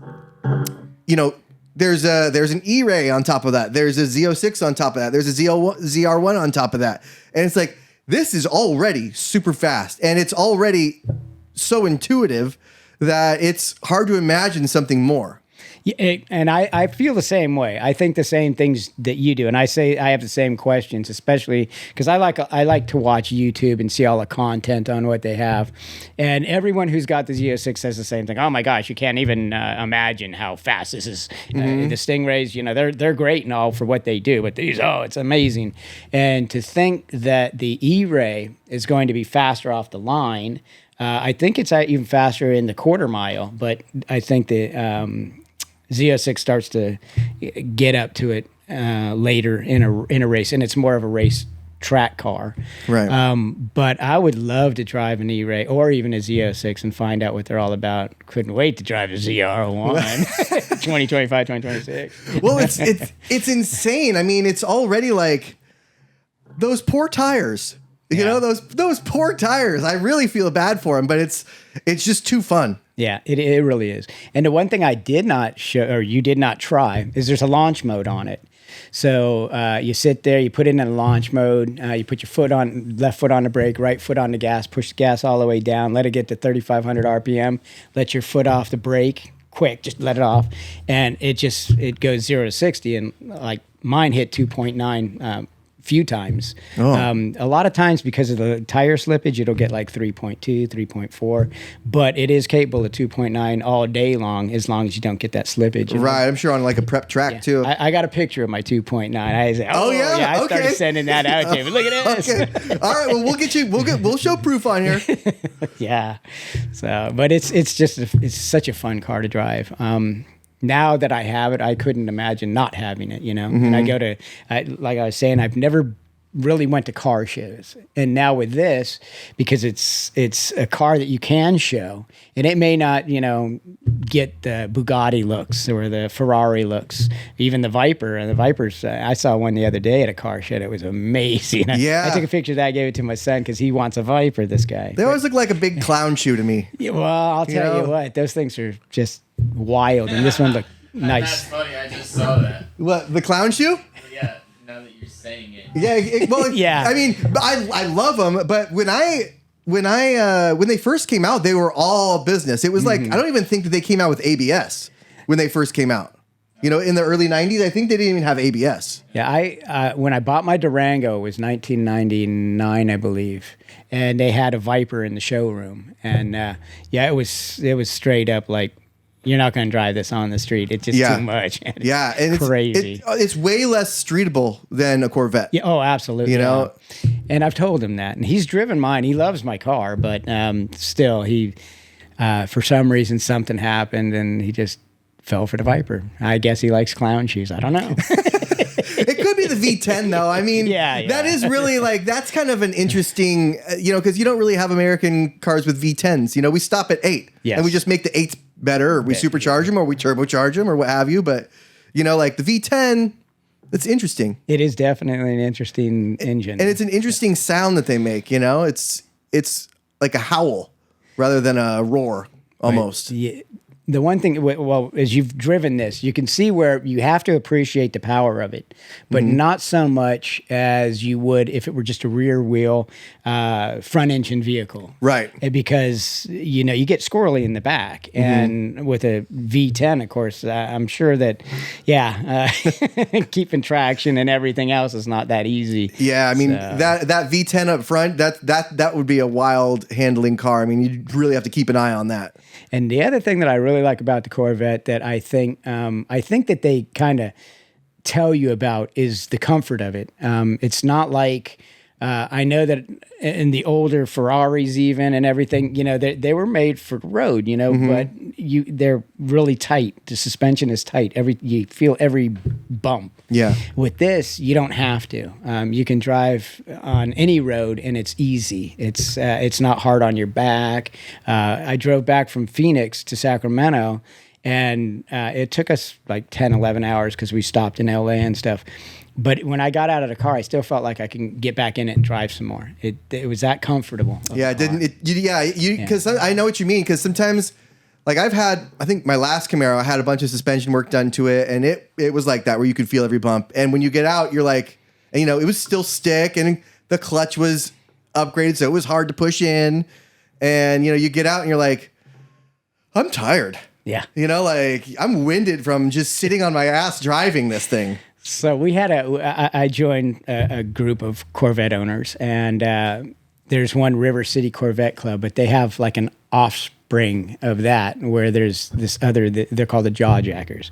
there's an E-Ray on top of that, there's a Z06 on top of that, there's a ZR1 on top of that, and it's like this is already super fast, and it's already so intuitive that it's hard to imagine something more. And I feel the same way. I think the same things that you do, and I say I have the same questions, especially because I like to watch YouTube and see all the content on what they have, and everyone who's got the Z06 says the same thing. Oh my gosh, you can't even imagine how fast this is. The Stingrays, you know, they're great and all for what they do, but these, it's amazing. And to think that the E-Ray is going to be faster off the line. I think it's even faster in the quarter mile, but I think the Z06 starts to get up to it later in a race, and it's more of a race track car. Right. But I would love to drive an E-Ray or even a Z06 and find out what they're all about. Couldn't wait to drive a ZR1 2025, 2026. Well, it's insane. I mean, it's already like those poor tires. You know, those poor tires. I really feel bad for them, but it's just too fun. Yeah, it really is. And the one thing I did not show, or you did not try, is there's a launch mode on it. So you sit there, you put it in a launch mode, you put your left foot on the brake, right foot on the gas, push the gas all the way down, let it get to 3,500 RPM, let your foot off the brake, quick, just let it off, and it goes 0 to 60, and like mine hit 2.9 few times. A lot of times because of the tire slippage, it'll get like 3.2, 3.4, but it is capable of 2.9 all day long as you don't get that slippage. Right, I'm sure on like a prep track too. I got a picture of my 2.9. I say, yeah, I started sending that out to him. Look at this. Okay. All right, well we'll show proof on here. Yeah. So, but it's such a fun car to drive. Now that I have it, I couldn't imagine not having it, you know. And I go to, like I was saying, I've never really went to car shows, and now with this, because it's a car that you can show, and it may not, you know, get the Bugatti looks or the Ferrari looks, even the Viper. And the Vipers, I saw one the other day at a car show. It was amazing. Yeah, I took a picture of that, gave it to my son because he wants a Viper. This guy. They always look like a big clown shoe to me. Yeah, well, I'll tell you what, those things are just wild, and this one looked nice. That's funny. I just saw that. What, the clown shoe? Yeah. Now that you're saying it. Yeah. Yeah. I mean, I love them, but when they first came out, they were all business. It was like I don't even think that they came out with ABS when they first came out. You know, in the early 90s, I think they didn't even have ABS. Yeah, I when I bought my Durango, it was 1999, I believe, and they had a Viper in the showroom, and it was straight up like, you're not going to drive this on the street. It's just too much. And and it's crazy. It's way less streetable than a Corvette. Yeah, absolutely. You know, and I've told him that, and he's driven mine. He loves my car, but still, he for some reason something happened, and he just fell for the Viper. I guess he likes clown shoes. I don't know. It could be the V10 though. I mean, that is really that's kind of an interesting, because you don't really have American cars with V10s. You know, we stop at 8 and we just make the 8s better, or we supercharge them, or we turbocharge them, or what have you. But like the V10, it's interesting. It is definitely an interesting engine, and it's an interesting sound that they make. You know, it's like a howl rather than a roar almost. Right. Yeah. The one thing, well, as you've driven this, you can see where you have to appreciate the power of it, but not so much as you would if it were just a rear wheel, front engine vehicle. Right. Because, you get squirrely in the back. And with a V10, of course, I'm sure that, keeping traction and everything else is not that easy. Yeah, I mean, that V10 up front, that would be a wild handling car. I mean, you really have to keep an eye on that. And the other thing that I really like about the Corvette that I think that they kind of tell you about is the comfort of it. It's not like I know that in the older Ferraris even and everything, they were made for the road, but they're really tight. The suspension is tight. You feel every bump. Yeah. With this, you don't have to. You can drive on any road and it's easy. It's not hard on your back. I drove back from Phoenix to Sacramento, and it took us like 10, 11 hours because we stopped in LA and stuff. But when I got out of the car, I still felt like I can get back in it and drive some more. It was that comfortable. Yeah, because I know what you mean. Because sometimes, like I think my last Camaro, I had a bunch of suspension work done to it, and it was like that where you could feel every bump. And when you get out, you're like, and, it was still stick, and the clutch was upgraded, so it was hard to push in. And you get out, and you're like, I'm tired. Yeah. You know, like I'm winded from just sitting on my ass driving this thing. So I joined a group of Corvette owners, and there's one River City Corvette Club, but they have like an offspring of that where there's this other, they're called the Jawjackers.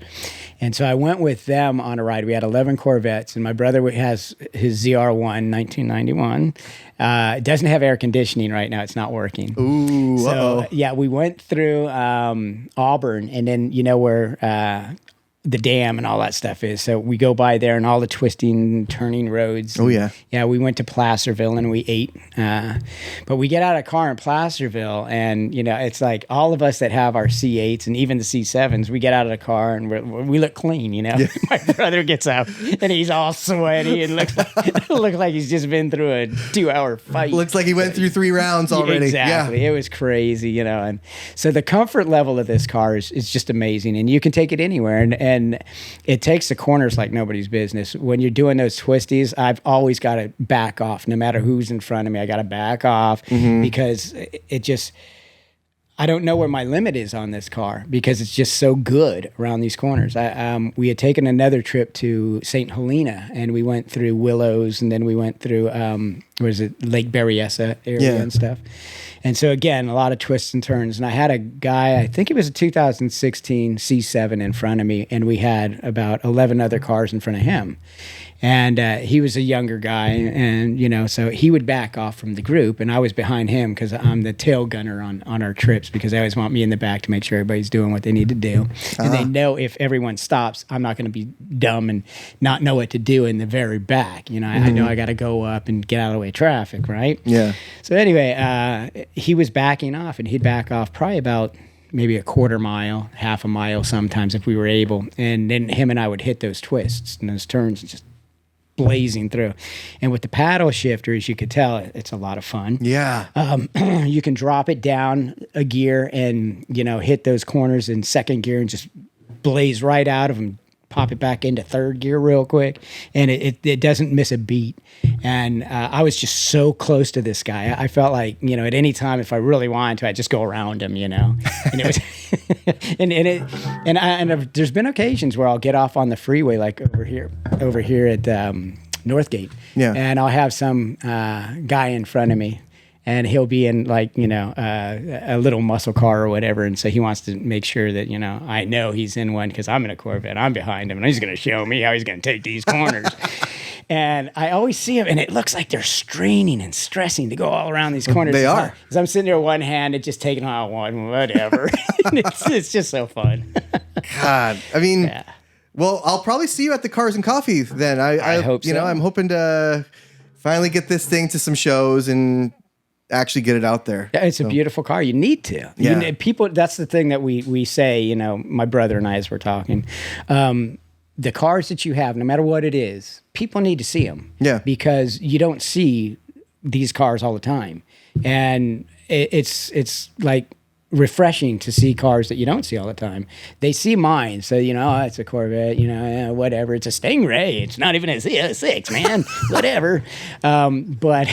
And so I went with them on a ride. We had 11 Corvettes, and my brother has his ZR1 1991. It doesn't have air conditioning right now. It's not working. Ooh, so, yeah, we went through Auburn, and then you know where the dam and all that stuff is. So we go by there and all the twisting, turning roads. Oh, yeah. Yeah, we went to Placerville and we ate. But we get out of the car in Placerville and, you know, it's like all of us that have our C8s and even the C7s, we get out of the car and we look clean, you know. Yeah. My brother gets up and he's all sweaty and looks like he's just been through a 2-hour fight. Looks like he went through 3 rounds already. Exactly. Yeah. It was crazy, you know. And so the comfort level of this car is just amazing. And you can take it anywhere. And it takes the corners like nobody's business. When you're doing those twisties, I've always got to back off. No matter who's in front of me, I got to back off because it just, I don't know where my limit is on this car because it's just so good around these corners. We had taken another trip to St. Helena and we went through Willows and then we went through, Lake Berryessa area and stuff. And so again, a lot of twists and turns. And I had a guy, I think it was a 2016 C7 in front of me, and we had about 11 other cars in front of him. And he was a younger guy, and you know, so he would back off from the group, and I was behind him because I'm the tail gunner on our trips because they always want me in the back to make sure everybody's doing what they need to do. And they know if everyone stops, I'm not going to be dumb and not know what to do in the very back. You know, I know I got to go up and get out of the way of traffic, right? Yeah. So anyway, he was backing off, and he'd back off probably about maybe a quarter mile, half a mile sometimes if we were able. And then him and I would hit those twists and those turns and just blazing through. And with the paddle shifter, as you could tell, it's a lot of fun. Yeah. You can drop it down a gear and, you know, hit those corners in second gear and just blaze right out of them, pop it back into third gear real quick. And it doesn't miss a beat. And I was just so close to this guy. I felt like, you know, at any time, if I really wanted to, I'd just go around him, you know. And it was, and there's been occasions where I'll get off on the freeway, like over here at Northgate. Yeah. And I'll have some guy in front of me. And he'll be in like, you know, a little muscle car or whatever. And so he wants to make sure that, you know, I know he's in one because I'm in a Corvette. I'm behind him and he's going to show me how he's going to take these corners. And I always see him and it looks like they're straining and stressing to go all around these corners. They are. Because I'm sitting there one hand and just taking on one, whatever. it's just so fun. God, I mean, Yeah. Well, I'll probably see you at the Cars and Coffee then. I hope you so. know, I'm hoping to finally get this thing to some shows and actually get it out there. Yeah, it's a beautiful car. You need to. Yeah. People, that's the thing that we say, you know, my brother and I, as we're talking, the cars that you have, no matter what it is, people need to see them. Yeah. Because you don't see these cars all the time. And it's like refreshing to see cars that you don't see all the time. They see mine, so you know, oh, it's a Corvette, you know, whatever. It's a Stingray. It's not even a Z6, man. Whatever. But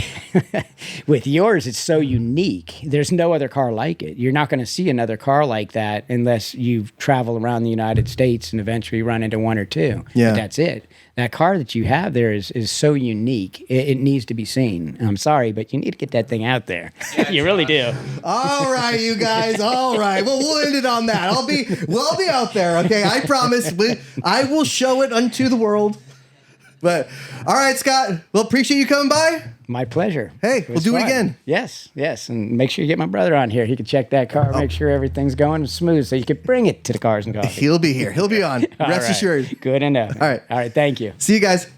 with yours, it's so unique. There's no other car like it. You're not going to see another car like that unless you travel around the United States and eventually run into one or two. Yeah. But that's it. That car that you have there is so unique. It needs to be seen. I'm sorry, but you need to get that thing out there. You really do. All right, you guys. All right. Well, we'll end it on that. We'll be out there. Okay. I promise. I will show it unto the world. But all right, Scott. Well, appreciate you coming by. My pleasure. Hey, we'll do it again. Yes. And make sure you get my brother on here. He can check that car, make sure everything's going smooth so you can bring it to the Cars and Coffee. He'll be here. He'll be on. Rest assured. Good enough. All right. Thank you. See you guys.